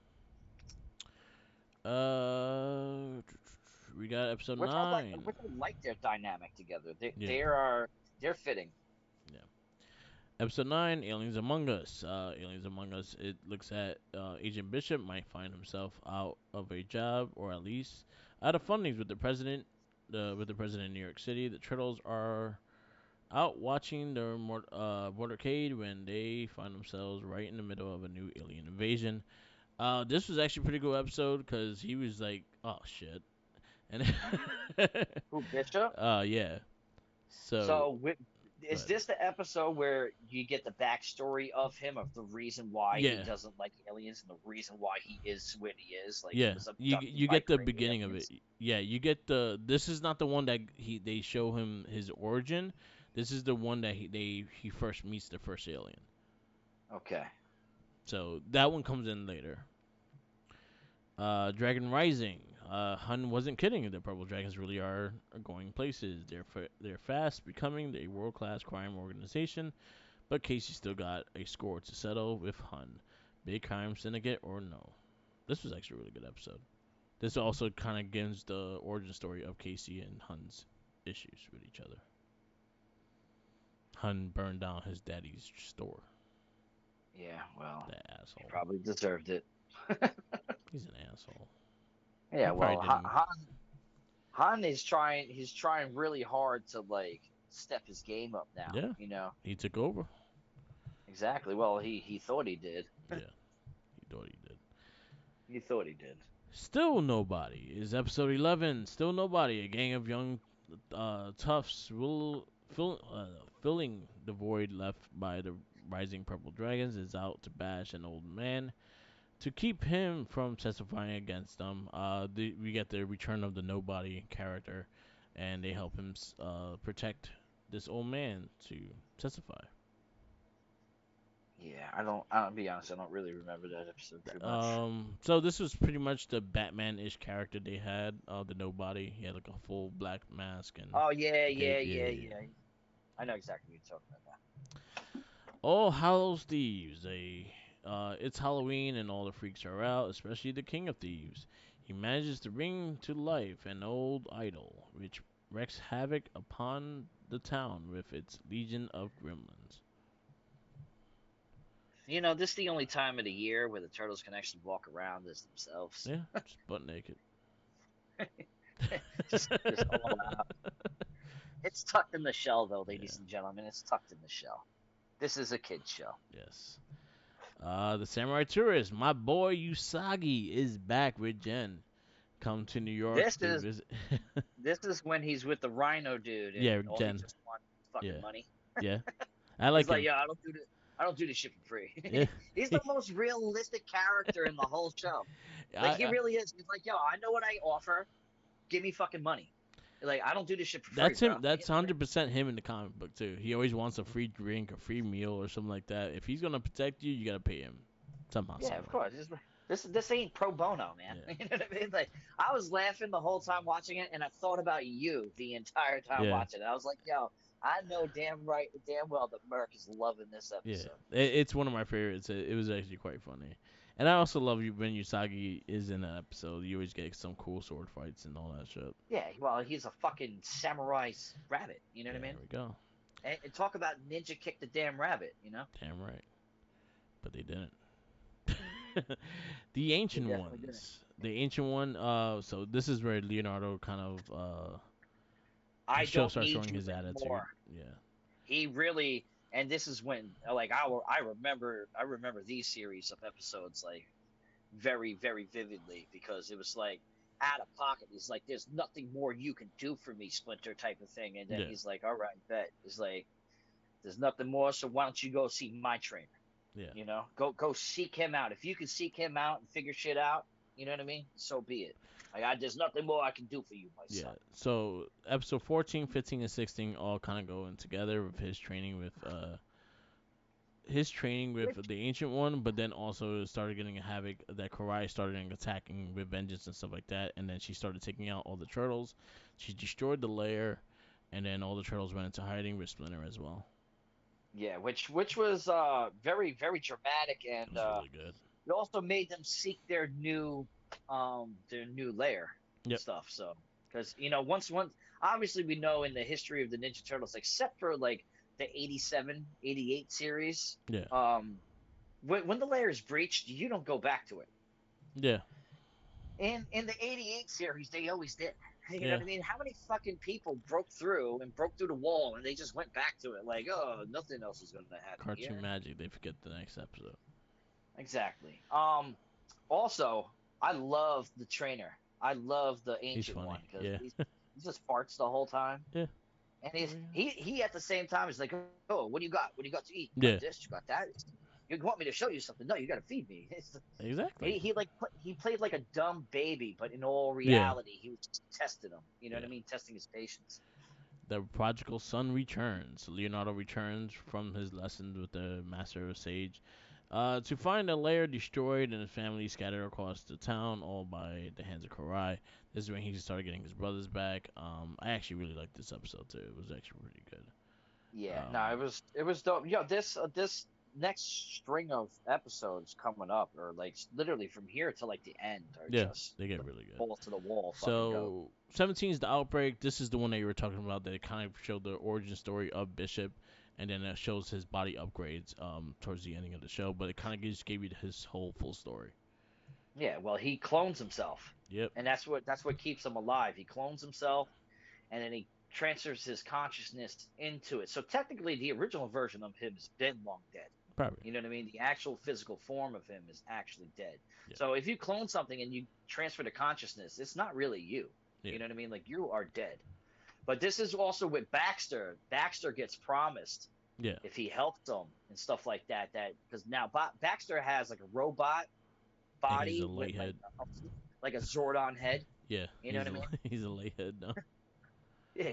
We got episode Which I like, 9. their dynamic together. They Yeah, they are they're fitting. yeah. Episode 9, Aliens Among Us. Aliens Among Us, it looks at Agent Bishop might find himself out of a job, or at least out of fundings with the president. With the president in New York City, the Turtles are out watching the motorcade when they find themselves right in the middle of a new alien invasion. This was actually a pretty good episode because he was like, "Oh shit," and Who, Bishop? yeah. So, So, is but this the episode where you get the backstory of him, of the reason why he yeah, doesn't like aliens and the reason why he is what he is? Like he yeah, was you abducted you by get the crazy beginning of it. aliens. Yeah, you get the. This is not the one that they show him his origin. This is the one that he first meets the first alien. Okay. So that one comes in later. Dragon Rising. Hun wasn't kidding. The Purple Dragons really are going places. They're fast becoming a world class crime organization. But Casey still got a score to settle with Hun. Big crime syndicate or no? This was actually a really good episode. This also kind of gives the origin story of Casey and Hun's issues with each other. Hun burned down his daddy's store. Yeah. Well, That he asshole. probably deserved it. He's an asshole. He Yeah. probably Well, didn't. Han is trying. He's trying really hard to like step his game up now. Yeah, he took over. Exactly. Well, he thought he did. Yeah, he thought he did. He thought he did. Still nobody is episode 11. Still nobody. A gang of young toughs filling the void left by the rising purple dragons is out to bash an old man to keep him from testifying against them. We get the return of the nobody character, and they help him protect this old man to testify. Yeah. I'll be honest. I don't really remember that episode too much. So this was pretty much the Batman-ish character they had. The nobody. He had like a full black mask and Oh yeah, cape. yeah, Yeah, yeah, yeah, yeah. I know exactly what you're talking about All Hallows Thieves. It's Halloween and all the freaks are out, especially the King of Thieves. He manages to bring to life an old idol, which wreaks havoc upon the town with its legion of gremlins. This is the only time of the year where the turtles can actually walk around as themselves. Yeah, just butt naked. Just all out. It's tucked in the shell, though, Yeah, ladies and gentlemen. It's tucked in the shell. This is a kid's show. yes. The Samurai Tourist, my boy Usagi is back with Jen. Come to New York This to is visit. this is when he's with the Rhino dude, and Yeah, all he Jen. just wants is fucking Yeah, money. yeah. I He's like like, him. yo, I don't do this shit for free. Yeah. He's the most realistic character in the whole show. Like he I really is. He's like, yo, I know what I offer. Give me fucking money. Like I don't do this shit for free, That's him. bro. That's 100% him in the comic book too. He always wants a free drink, a free meal, or something like that. If he's gonna protect you, you gotta pay him somehow, Yeah, some of way. course. This ain't pro bono, man. Yeah, You know what I mean? Like I was laughing the whole time watching it, and I thought about you the entire time yeah, watching it. I was like, yo, I know damn well that Merc is loving this yeah. episode. It's one of my favorites. It was actually quite funny, and I also love you when Usagi is in an episode. You always get some cool sword fights and all that shit. Yeah, well, he's a fucking samurai rabbit. You know what I Yeah, there mean? we go. And talk about ninja kick the damn rabbit. You know? Damn right, but they didn't. The They ancient definitely didn't. ones. The ancient one. So this is where Leonardo kind of I don't starts need showing you his attitude. anymore. Yeah. He really, and this is when, like, I remember these series of episodes like very, very vividly because it was like out of pocket. He's like, "There's nothing more you can do for me, Splinter," type of thing, and then Yeah. he's like, "All right, bet." He's like, "There's nothing more, so why don't you go see my trainer? Yeah. Go seek him out. If you can seek him out and figure shit out, you know what I mean? So be it. There's nothing more I can do for you, my Yeah. son." So episode 14, 15, and 16 all kind of go in together with his training with Which, the ancient one, but then also started getting a havoc that Karai started attacking with vengeance and stuff like that, and then she started taking out all the turtles. She destroyed the lair, and then all the turtles went into hiding with Splinter as well. yeah, which was very, very dramatic, It and was really good. it also made them seek their new lair and Yep. stuff. So because once obviously we know in the history of the Ninja Turtles, except for like the 87, 88 series, Yeah. when the lair is breached, you don't go back to it. Yeah. In the 88 series, they always did. You know Yeah. what I mean? How many fucking people broke through the wall and they just went back to it like, oh, nothing else is going to happen Cartoon here. magic. They forget the next episode. Exactly. Also, I love the trainer. I love the He's ancient one funny. because Yeah. he just farts the whole time. Yeah. And he at the same time is like, oh, what do you got? What do you got to eat? You got Yeah. this, you got that. You want me to show you something? No, you got to feed me. Exactly. He played like a dumb baby, but in all Yeah. reality, he was just testing him. You know what I Yeah. mean? Testing his patience. The prodigal son returns. Leonardo returns from his lessons with the Master Sage to find a lair destroyed and his family scattered across the town, all by the hands of Karai. This is when he started getting his brothers back. I actually really liked this episode too. It was actually pretty good. Yeah, no, Um, it was dope. This next string of episodes coming up, or like literally from here to like the end, are yeah, just they get really good. balls to the wall, fucking dope. So 17 is the outbreak. This is the one that you were talking about that kind of showed the origin story of Bishop, and then it shows his body upgrades towards the ending of the show. But it kind of just gave you his whole full story. Yeah, well, he clones himself, Yep. and that's what keeps him alive. He clones himself, and then he transfers his consciousness into it. So technically, the original version of him has been long dead. Probably. You know what I mean? The actual physical form of him is actually dead. Yeah. So if you clone something and you transfer the consciousness, it's not really you. Yeah. You know what I mean? Like you are dead. But this is also with Baxter. Baxter gets promised Yeah. if he helps them and stuff like that. That because now Baxter has like a robot And he's body a with light head. like a Zordon head. Yeah. You know what I mean? He's a light head now. Yeah,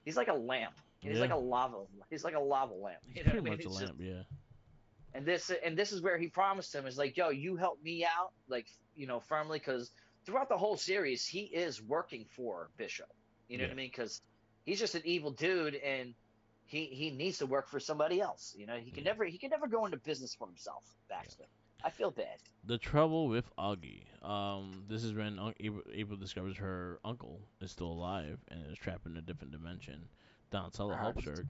he's like a lamp. He's like Yeah. a lava. He's like a lava lamp. He's You know what pretty I mean? much a It's just lamp. Yeah. and this is where he promised him is like, yo, you help me out, like firmly, because throughout the whole series he is working for Bishop. You know what Yeah. I mean? Because he's just an evil dude, and he needs to work for somebody else. Yeah. He can never go into business for himself. Yeah. Baxter. I feel bad. The trouble with Augie. This is when April discovers her uncle is still alive and is trapped in a different dimension. Donatello Ah, helps her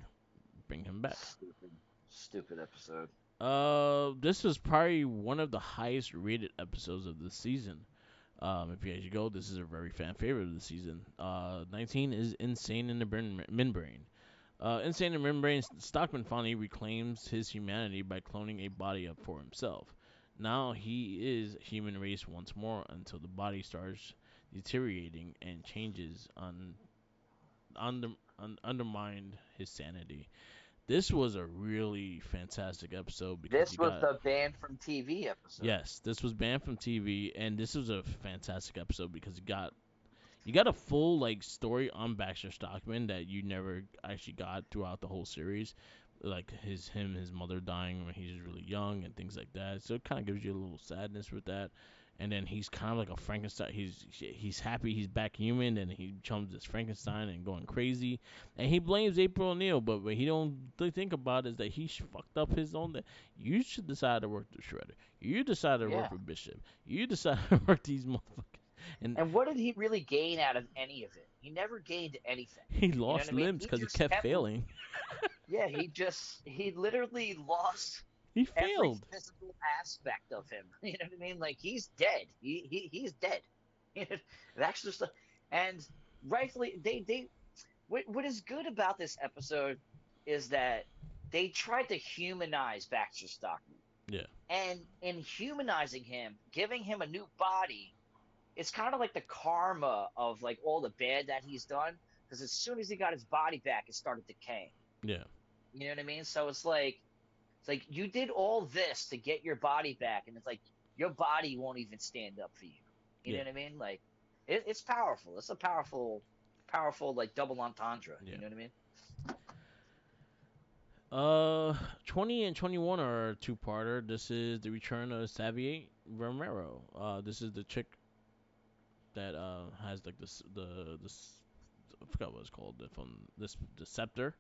bring him back. stupid, stupid episode. This was probably one of the highest rated episodes of the season. If you actually go, this is a very fan favorite of the season. 19 is Insane in the Membrane. Insane in the Membrane, Stockman finally reclaims his humanity by cloning a body up for himself. Now he is human race once more until the body starts deteriorating and changes undermined his sanity. This was a really fantastic episode because This you was got. the banned from TV episode. Yes, this was banned from TV, and this was a fantastic episode because you got a full like story on Baxter Stockman that you never actually got throughout the whole series, like his mother dying when he's really young and things like that. So it kind of gives you a little sadness with that. And then he's kind of like a Frankenstein. He's happy he's back human, and he becomes this Frankenstein and going crazy. And he blames April O'Neil, but what he don't think about is that he fucked up his own. You should decide to work with Shredder. You decided to work Yeah. with Bishop. You decided to work these motherfuckers. And And what did he really gain out of any of it? He never gained anything. he You know what lost I mean? limbs because he kept failing. Yeah, he literally lost He every failed. physical aspect of him. You know what I mean? Like he's dead. He's dead. That's just, and rightfully they what is good about this episode is that they tried to humanize Baxter Stockman. Yeah. And in humanizing him, giving him a new body, it's kind of like the karma of like all the bad that he's done. Because as soon as he got his body back, it started decaying. Yeah. You know what I mean? So it's like you did all this to get your body back, and it's like your body won't even stand up for you. You know Yeah. what I mean? Like it's powerful. It's a powerful like double entendre. You Yeah. know what I mean? 20 and 21 are a two-parter. This is the return of Xavier Romero. This is the chick that has like this I forgot what it's called from the scepter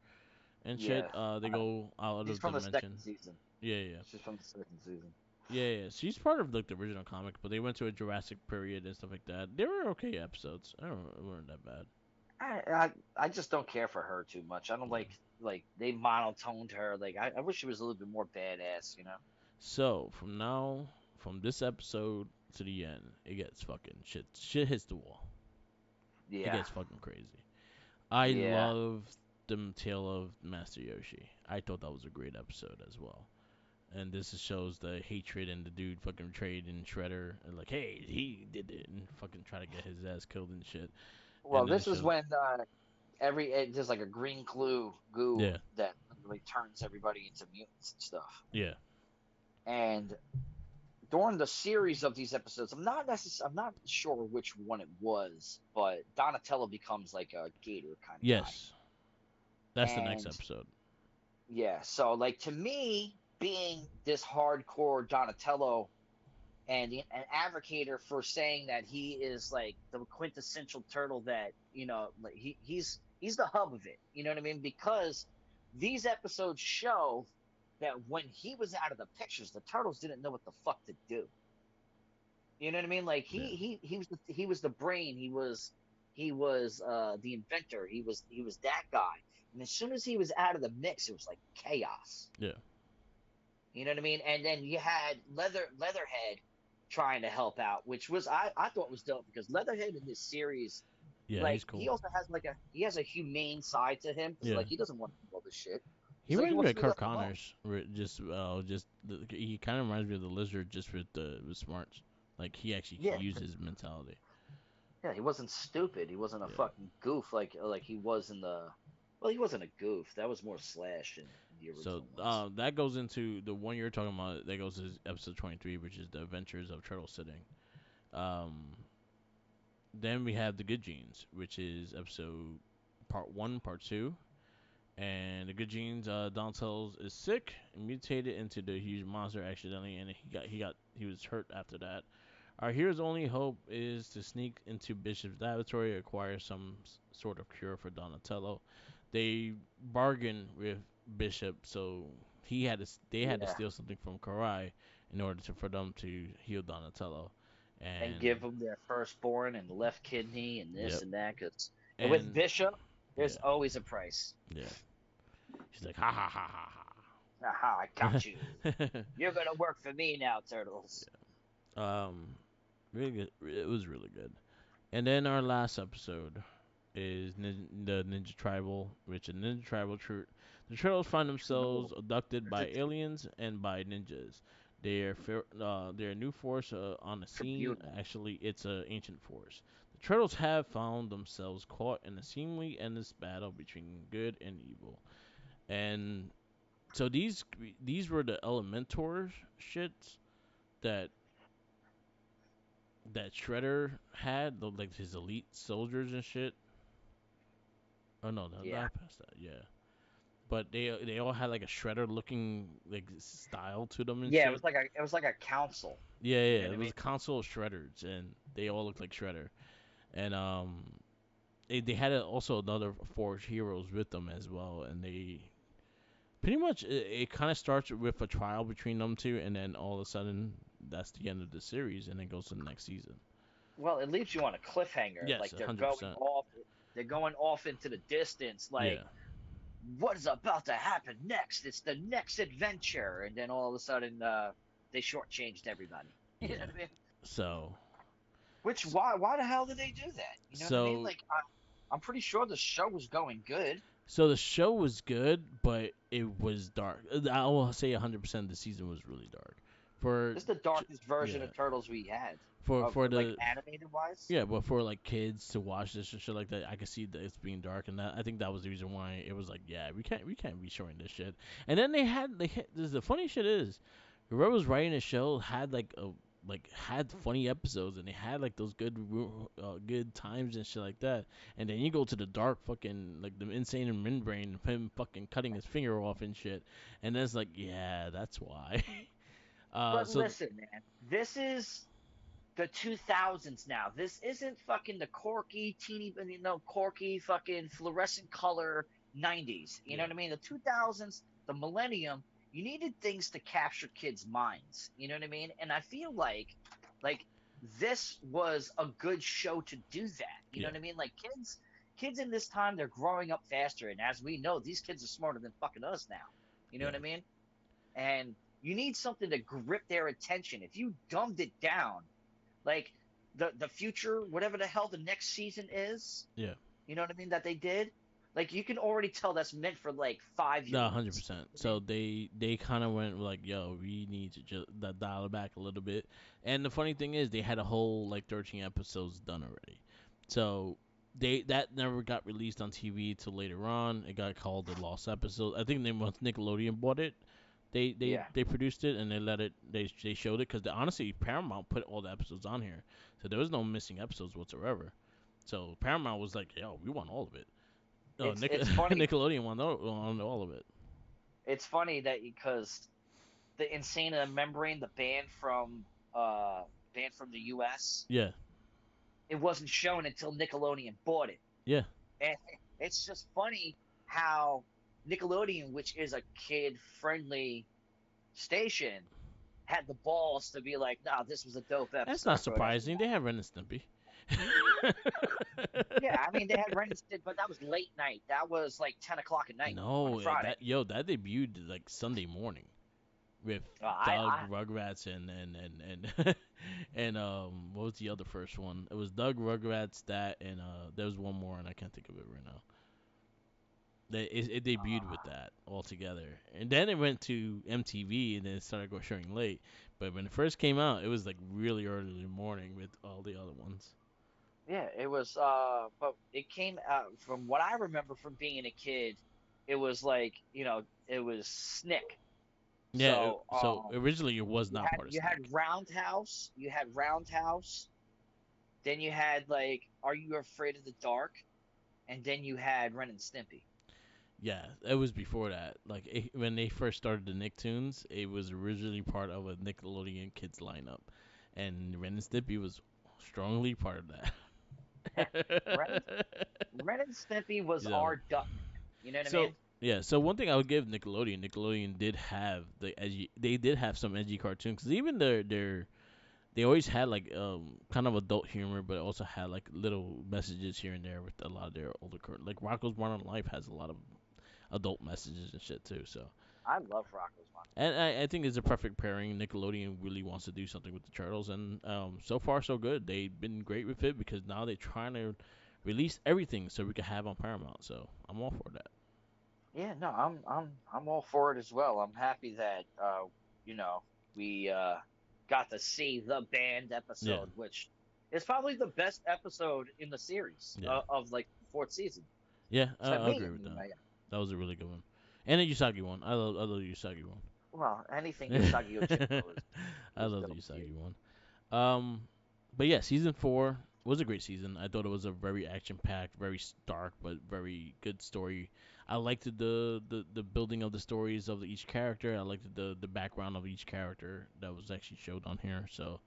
and shit. Yeah. They go out She's of the from the second dimension. season. Yeah, yeah, She's from the second season. yeah, yeah. She's part of like the original comic, but they went to a Jurassic period and stuff like that. They were okay episodes. I don't They weren't that bad. I just don't care for her too much. I don't Yeah. like they monotoned her. Like I wish she was a little bit more badass. So from this episode to the end, it gets fucking shit. Shit hits the wall. It Yeah. gets fucking crazy. I Yeah. love the tale of Master Yoshi. I thought that was a great episode as well. And this shows the hatred and the dude fucking trading Shredder and like, hey, he did it and fucking try to get his ass killed and shit. Well, And then it this is shows, when there's like a green goo yeah, that literally turns everybody into mutants and stuff. yeah, And during the series of these episodes, I'm not sure which one it was, but Donatello becomes like a gator kind of guy. yes, that's the next And episode. yeah, so like to me, being this hardcore Donatello and an advocator for saying that he is like the quintessential turtle that like he's the hub of it. You know what I mean? Because these episodes show that when he was out of the pictures, the turtles didn't know what the fuck to do. You know what I mean? Like Yeah, he was the brain. He was the inventor. He was that guy. And as soon as he was out of the mix, it was like chaos. yeah, You know what I mean? And then you had Leatherhead trying to help out, which was I thought was dope because Leatherhead in this series, yeah. He's like cool. he also has like a humane side to him because Yeah, like he doesn't want to do all this shit. he He's like he reminds me wants of to be Kirk left alone. Connors. He kind of reminds me of the lizard, just with smarts. Like he actually Yeah, used his mentality. yeah. He wasn't stupid. He wasn't a Yeah. fucking goof like he was in the. Well, he wasn't a goof. That was more Slash in the So original ones. that goes into the one you're talking about. That goes to episode 23, which is the Adventures of Turtle Sitting. Um, then we have the Good Genes, which is episode part one, part two. And the Good Genes, Donatello is sick and mutated into the huge monster accidentally, and he was hurt after that. Our hero's only hope is to sneak into Bishop's laboratory, acquire some sort of cure for Donatello. they bargained with Bishop, so they had to Yeah, steal something from Karai in order for them to heal Donatello, and and give them their firstborn and left kidney and this yep, and that. Cause and with and Bishop, there's yeah, always a price. yeah. She's like, ha ha ha Aha, I ha got you. ha. You're gonna work for me now, Turtles. um, really good. It was really good. And then our last episode is the Ninja Tribal, which the Ninja Tribal the Turtles find themselves No, abducted there's a by aliens and by ninjas. They're a new force on the scene. tribunal. Actually, it's an ancient force. The Turtles have found themselves caught in a seemingly endless battle between good and evil. And so these were the Elementor shits that Shredder had, like his elite soldiers and shit. Oh no, no, Yeah, not past that. Yeah, but they all had like a Shredder looking like style to them and yeah. shit. It was like a council. Yeah, You yeah, know what it I was mean? a console of Shredders, and they all looked like Shredder. And they had also another four heroes with them as well, and they pretty much it kind of starts with a trial between them two, and then all of a sudden that's the end of the series, and it goes to the next season. Well, it leaves you on a cliffhanger. Yes, Like 100%. they're going off into the distance. Like, Yeah, what is about to happen next? It's the next adventure, and then all of a sudden, they shortchanged everybody. You know yeah. what I mean? So Which why the hell did they do that? You know what I mean? so Like, I'm pretty sure the show was going good. So the show was good, but it was dark. I will say 100% of the season was really dark. For This is the darkest version yeah, of Turtles we had, of for like the animated wise. yeah, but for like kids to watch this and shit like that, I could see that it's being dark, and I think that was the reason why it was like, yeah, we can't be showing this shit. And then the funny shit is, whoever was writing the show had had funny episodes, and they had like those good times and shit like that. And then you go to the dark fucking like the insane and Brain, him fucking cutting his finger off and shit, and then it's like, yeah, that's why. But So listen, man, this is the 2000s now. This isn't fucking the corky, teeny, corky, fucking fluorescent color 90s. You know yeah, what I mean? The 2000s, the millennium, you needed things to capture kids' minds. You know what I mean? And I feel like this was a good show to do that. You know yeah, what I mean? Like kids in this time, they're growing up faster. And as we know, these kids are smarter than fucking us now. You know yeah, what I mean? And you need something to grip their attention. If you dumbed it down, like the future, whatever the hell the next season is, yeah. you know what I mean, that they did, like you can already tell that's meant for like 5 year No, hundred olds. percent. I mean, So they kind of went like, yo, we need to just dial it back a little bit. And the funny thing is, they had a whole like 13 episodes done already. So that never got released on TV till later on. It got called the lost episode. I think then once Nickelodeon bought it, yeah. they produced it and they let it. They showed it because honestly Paramount put all the episodes on here, so there was no missing episodes whatsoever. So Paramount was like, yo, we want all of it. Oh, It's funny. Nickelodeon won all of it. It's funny that because the Insane and the Membrane, the band from the US, Yeah, it wasn't shown until Nickelodeon bought it. yeah. And it's just funny how Nickelodeon, which is a kid friendly station, had the balls to be like, "Nah, this was a dope That's not episode. Throw that shit surprising. They out." have Ren and Stimpy. Yeah, I mean they had Ren and Stimpy, but that was late night. That was like 10 o'clock at night on a No, Friday. that debuted like Sunday morning with I, Doug, I, Rugrats, and and what was the other first one? It was Doug, Rugrats, that, and there was one more, and I can't think of it right now. It debuted with that all together, and then it went to MTV, and then it started showing late. But when it first came out, it was like really early in the morning with all the other ones. yeah, it was. But it came out from what I remember from being a kid. It was like it was Snick. Yeah, So so originally it was not part of you had Snick. Roundhouse, then you had like Are You Afraid of the Dark, and then you had Ren and Stimpy. Yeah, it was before that. Like when they first started the Nicktoons, it was originally part of a Nickelodeon kids lineup, and Ren and Stimpy was strongly part of Ren that. Ren and Stimpy was you know, our Duckman. You know what I So mean? yeah, so one thing I would give Nickelodeon, Nickelodeon did have the edgy. They did have some edgy cartoons because even their they always had like kind of adult humor, but also had like little messages here and there with a lot of their older like Rocko's Modern Life has a lot of adult messages and shit too. So I love Rocko's Modern and I think it's a perfect pairing. Nickelodeon really wants to do something with the turtles, and so far so good. They've been great with it because now they're trying to release everything so we can have on Paramount. So I'm all for that. Yeah, no, I'm all for it as well. I'm happy that you know, we got to see the band Yeah, episode, which is probably the best episode in the series yeah, of like the fourth season. yeah. To I me, agree with that. anyway. That was a really good one, and the Usagi one. I love the Usagi one. Well, anything Usagi Yojimbo I is love the dope to you. Usagi one. Um, but yeah, season 4 was a great season. I thought it was a very action packed, very dark, but very good story. I liked the building of the stories of each character. I liked the background of each character that was actually showed on here. So,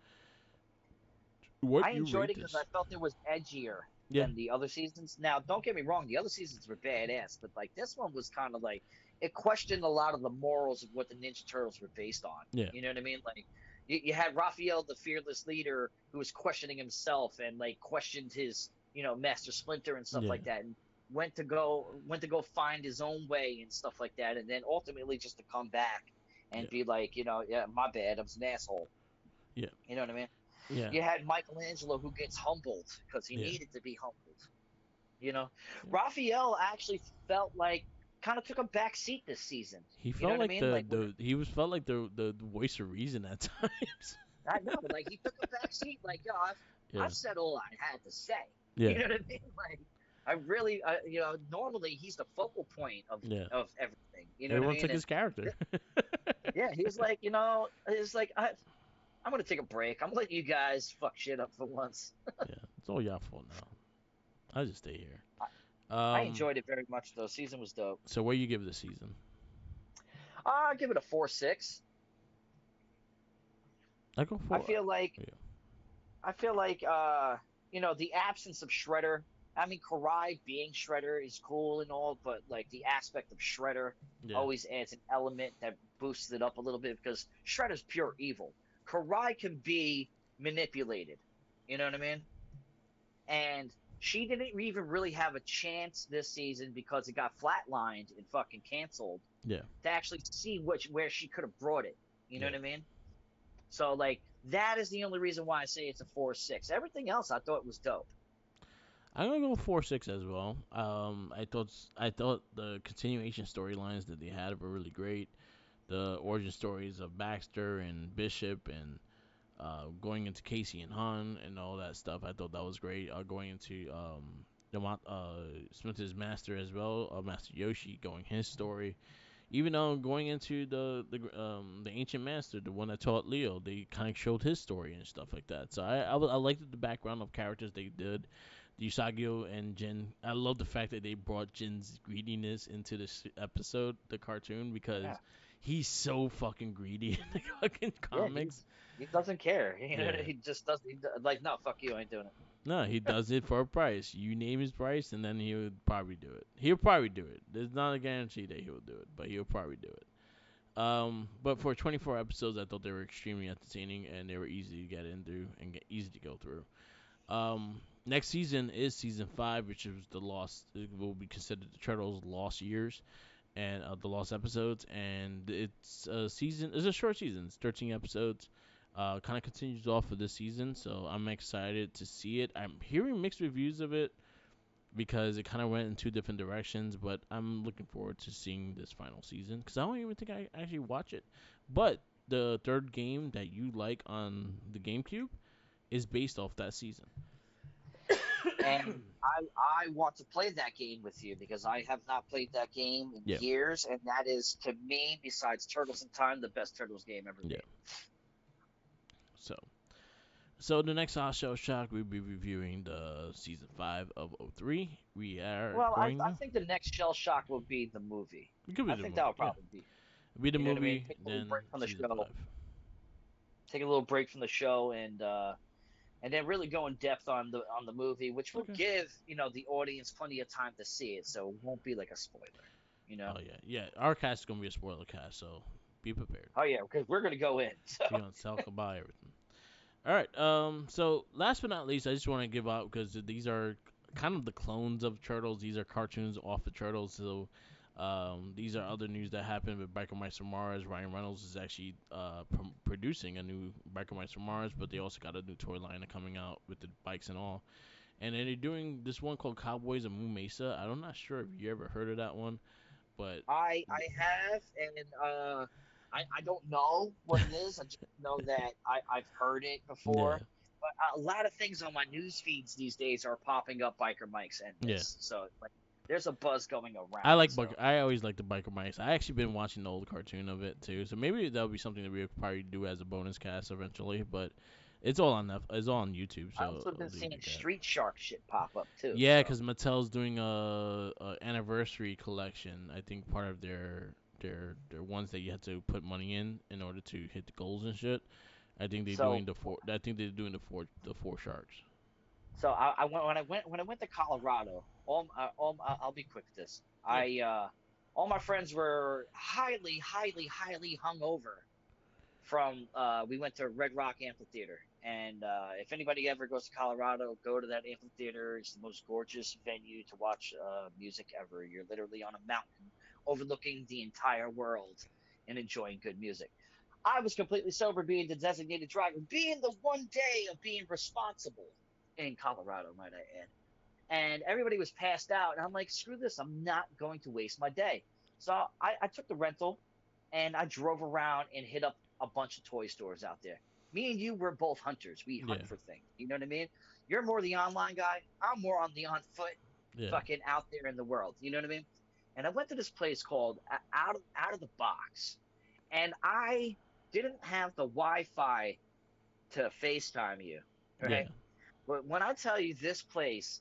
what I you enjoyed rate it because I this? felt it was edgier Yeah, than the other seasons. Now, don't get me wrong, the other seasons were badass, but like this one was kind of like it questioned a lot of the morals of what the Ninja Turtles were based on. yeah, You know what I mean? Like you had Raphael, the fearless leader, who was questioning himself and like questioned his, Master Splinter and stuff yeah, like that, and went to go find his own way and stuff like that, and then ultimately just to come back and yeah, be like, yeah, my bad, I was an asshole. yeah, You know what I mean? yeah, You had Michelangelo who gets humbled because he yeah. needed to be humbled. You know, Yeah. Raphael actually felt like kind of took a back seat this season. He You know felt what I like mean? Like felt like the voice of reason at times. I know, like he took a back seat. Like, yo, I've Yeah, said all I had to say. You yeah, know what I mean? Like I really, normally he's the focal point yeah. of everything. You know what I Everyone mean? took And his character. yeah, he's like, it's like I'm gonna take a break. I'm letting you guys fuck shit up for once. Yeah, it's all y'all fault now. I just stay here. I Um, enjoyed it very much though. Season was dope. so what you give the season? I'll give it a 4.6. I go I for feel like yeah, I feel like the absence of Shredder. I mean, Karai being Shredder is cool and all, but like the aspect of Shredder yeah, always adds an element that boosts it up a little bit because Shredder's pure evil. Karai can be manipulated. You know what I mean? And she didn't even really have a chance this season because it got flatlined and fucking canceled yeah, to actually see where she could have brought it. You know yeah. what I mean? So like that is the only reason why I say it's a 4.6. Everything else I thought was dope. I'm gonna go 4.6 as well. I thought the continuation storylines that they had were really great. The origin stories of Baxter and Bishop and going into Casey and Han and all that stuff. I thought that was great. Going into Splinter's master as well, Master Yoshi, going his story. Even going into the ancient master, the one that taught Leo, they kind of showed his story and stuff like that. So I liked the background of characters they did. The Usagio and Jin. I love the fact that they brought Jin's greediness into this episode, the cartoon, Yeah, because he's so fucking greedy in the fucking yeah, comics. he doesn't care. Yeah. He just does. Like, no, fuck you, I ain't doing it. No, he does it for a price. You name his price, and then he would probably do it. He'll probably do it. There's not a guarantee that he'll do it, but he'll probably do it. But for 24 episodes, I thought they were extremely entertaining and they were easy to get into and easy to go through. Next season is season 5, which is the lost. It will be considered the Turtles' lost years and the lost episodes. And it's a season. It's a short season. It's 13 episodes. Kind of continues off of this season, so I'm excited to see it. I'm hearing mixed reviews of it because it kind of went in two different directions. But I'm looking forward to seeing this final season because I don't even think I actually watch it. But the third game that you like on the GameCube is based off that season. And I want to play that game with you because I have not played that game in Yeah, years, and that is to me, besides Turtles in Time, the best Turtles game ever yeah. made. So, so the next Show Shock we'll be reviewing the season 5 of '03. We are Well, I going I to. think the next shell shock will be the movie. It could be I the think that movie. will Yeah, probably be. it'll be the You know what I mean? movie, Take a little then break from the season show. 5. Take a little break from the show and and then really go in depth on the movie, which will Okay. give the audience plenty of time to see it, so it won't be like a spoiler. You know? Oh yeah, yeah. Our cast is gonna be a spoiler cast, so be prepared. Oh yeah, because we're gonna go in. So We're gonna talk about everything. All right. So last but not least, I just want to give out because these are kind of the clones of Turtles. These are cartoons off the Turtles. So, these are other news that happened with Biker Mice from Mars. Ryan Reynolds is actually producing a new Biker Mice from Mars, but they also got a new toy line coming out with the bikes and all. And then they're doing this one called Cowboys of Moon Mesa. I'm not sure if you ever heard of that one, but I have, and I don't know what it is. I just know that I've heard it yeah, before. But a lot of things on my news feeds these days are popping up Biker Mike's and yeah. this. So like, there's a buzz going I around. like So biker. I always like the Biker Mice. I actually been watching the old cartoon of it too, so maybe that'll be something that we'll probably do as a bonus cast eventually. But it's all on it's all on YouTube, I so also been I'll leave it seeing at that. Street Shark shit pop up too. Yeah, So because Mattel's doing a anniversary collection. I think part of their ones that you have to put money in order to hit the goals and shit. I think they're so doing the four. I think they're doing the four sharks. so I went when I went to Colorado. I'll be quick with this. Yeah, I all my friends were highly hungover from we went to Red Rock Amphitheater. And if anybody ever goes to Colorado, go to that amphitheater. It's the most gorgeous venue to watch music ever. You're literally on a mountain overlooking the entire world and enjoying good music. I was completely sober, being the designated driver, being the one day of being responsible in Colorado, might I add. And everybody was passed out, and I'm like, screw this, I'm not going to waste my day. So I took the rental and I drove around and hit up a bunch of toy stores out there. Me and you, we're both hunters. We hunt yeah, for things. You know what I mean? You're more the online guy. I'm more on the on foot, yeah, fucking out there in the world. You know what I mean? And I went to this place called Out of the Box, and I didn't have the Wi-Fi to FaceTime you, yeah, right? But when I tell you this place,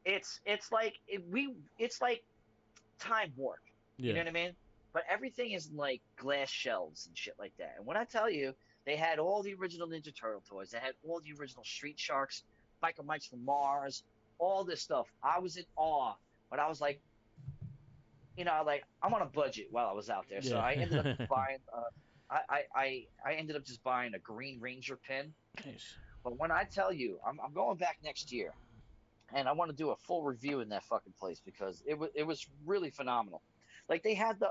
it's like it's like time warp. You know yeah, what I mean? But everything is like glass shelves and shit like that. And when I tell you, they had all the original Ninja Turtle toys, they had all the original Street Sharks, Biker Mice from Mars, all this stuff. I was in awe, but I was like, like I'm on a budget while I was out there, so yeah. I ended up just buying. I ended up just buying a Green Ranger pin. Nice. But when I tell you, I'm going back next year, and I want to do a full review in that fucking place because it was really phenomenal. Like they had the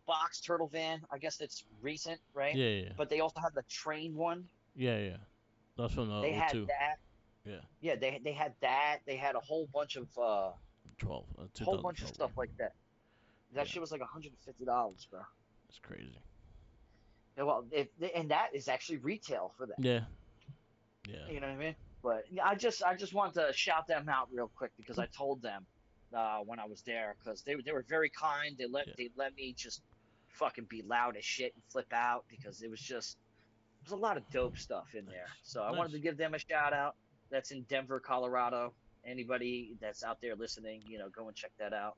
box turtle van. I guess that's recent, right? Yeah, yeah, But they also have the train one. yeah, yeah. That's from the They O had two. that. Yeah, Yeah, they had that. They had a 12, whole bunch of 2012. stuff like that. That Yeah, shit was like $150, bro. it's crazy. Yeah, well, and that is actually retail for that. Yeah, yeah. You know what I mean? But yeah, I just wanted to shout them out real quick because I Cool. told them when I was there because they were very kind. They let Yeah, they let me just fucking be loud as shit and flip out because there's a lot of dope stuff in there. nice, So I wanted to nice. give them a shout out. That's in Denver, Colorado. Anybody that's out there listening, go and check that out.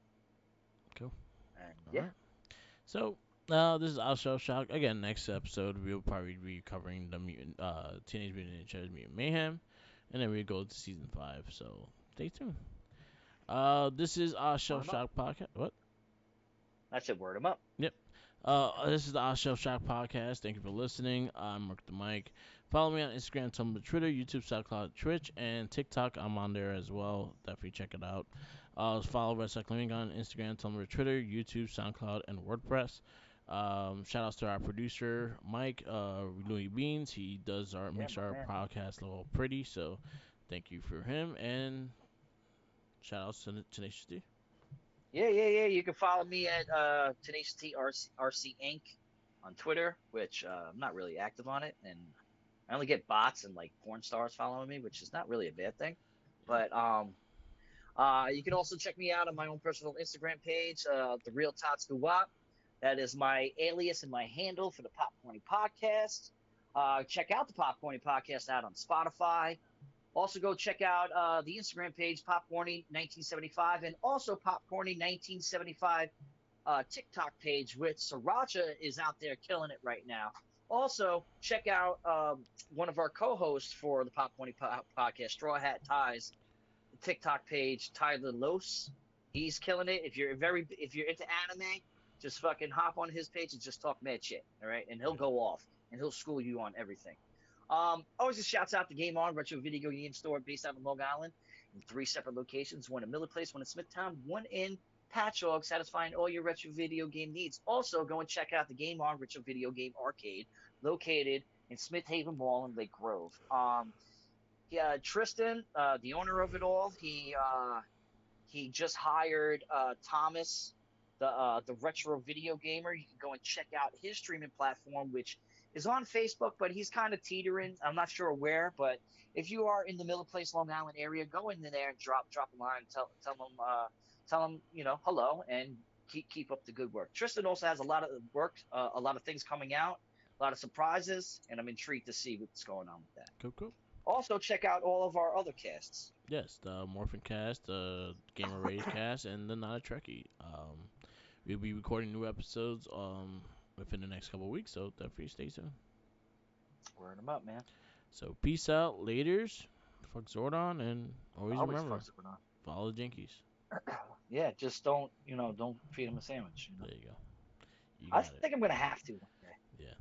Cool. And All yeah, right. So, this is Shell Shock. Again, next episode we'll probably be covering the Teenage Mutant Ninja Turtles Mutant Mayhem, and then we go to season 5. So stay tuned. This is word Shell them up. Shock podcast. What? I said word them up. Yep. This is the Shell Shock podcast. Thank you for listening. I'm Mark the Mike. Follow me on Instagram, Tumblr, Twitter, YouTube, SoundCloud, Twitch, and TikTok. I'm on there as well. Definitely check it out. Follow Recycling on Instagram, Tumblr, Twitter, YouTube, SoundCloud, and WordPress. Shout outs to our producer, Mike, Louis Beans. He does Yeah, makes my our man. podcast a little pretty, so thank you for him. And shout outs to Tenacious D. Yeah. You can follow me at Tenacious T RC Inc. on Twitter, which I'm not really active on it, and I only get bots and like porn stars following me, which is not really a bad thing. Yeah. But you can also check me out on my own personal Instagram page, the Real Tatsu Wap. That is my alias and my handle for the Popcorny Podcast. Check out the Popcorny Podcast out on Spotify. Also, go check out the Instagram page, Popcorny1975, and also Popcorny1975 TikTok page, which Sriracha is out there killing it right now. Also, check out one of our co-hosts for the Pop 20 podcast, Straw Hat Ties, TikTok page, Tyler Los. He's killing it. If you're into anime, just fucking hop on his page and just talk mad shit. All right, and he'll Yeah. go off and he'll school you on everything. Always just shouts out the Game On Retro Video Game Store based out of Long Island in three separate locations: one in Miller Place, one in Smithtown, one in Patchogue, satisfying all your retro video game needs. Also, go and check out the Game On Retro Video Game Arcade, located in Smith Haven Mall in Lake Grove. Yeah, Tristan, the owner of it all, he just hired Thomas, the retro video gamer. You can go and check out his streaming platform, which is on Facebook, but he's kind of teetering. I'm not sure where, but if you are in the Miller Place, Long Island area, go in there and drop a line, tell him hello, and keep up the good work. Tristan also has a lot of work, a lot of things coming out, a lot of surprises, and I'm intrigued to see what's going on with that. Cool, cool. Also, check out all of our other casts. Yes, the Morphin Cast, the Gamer Raid Cast, and the Not a Trekkie. We'll be recording new episodes within the next couple of weeks, so definitely stay tuned. Word them up, man. So peace out, laters. Fuck Zordon, and always remember, follow the Jinkies. Yeah, just don't feed him a sandwich. There you go. You I got it. think I'm gonna have to one day. Yeah.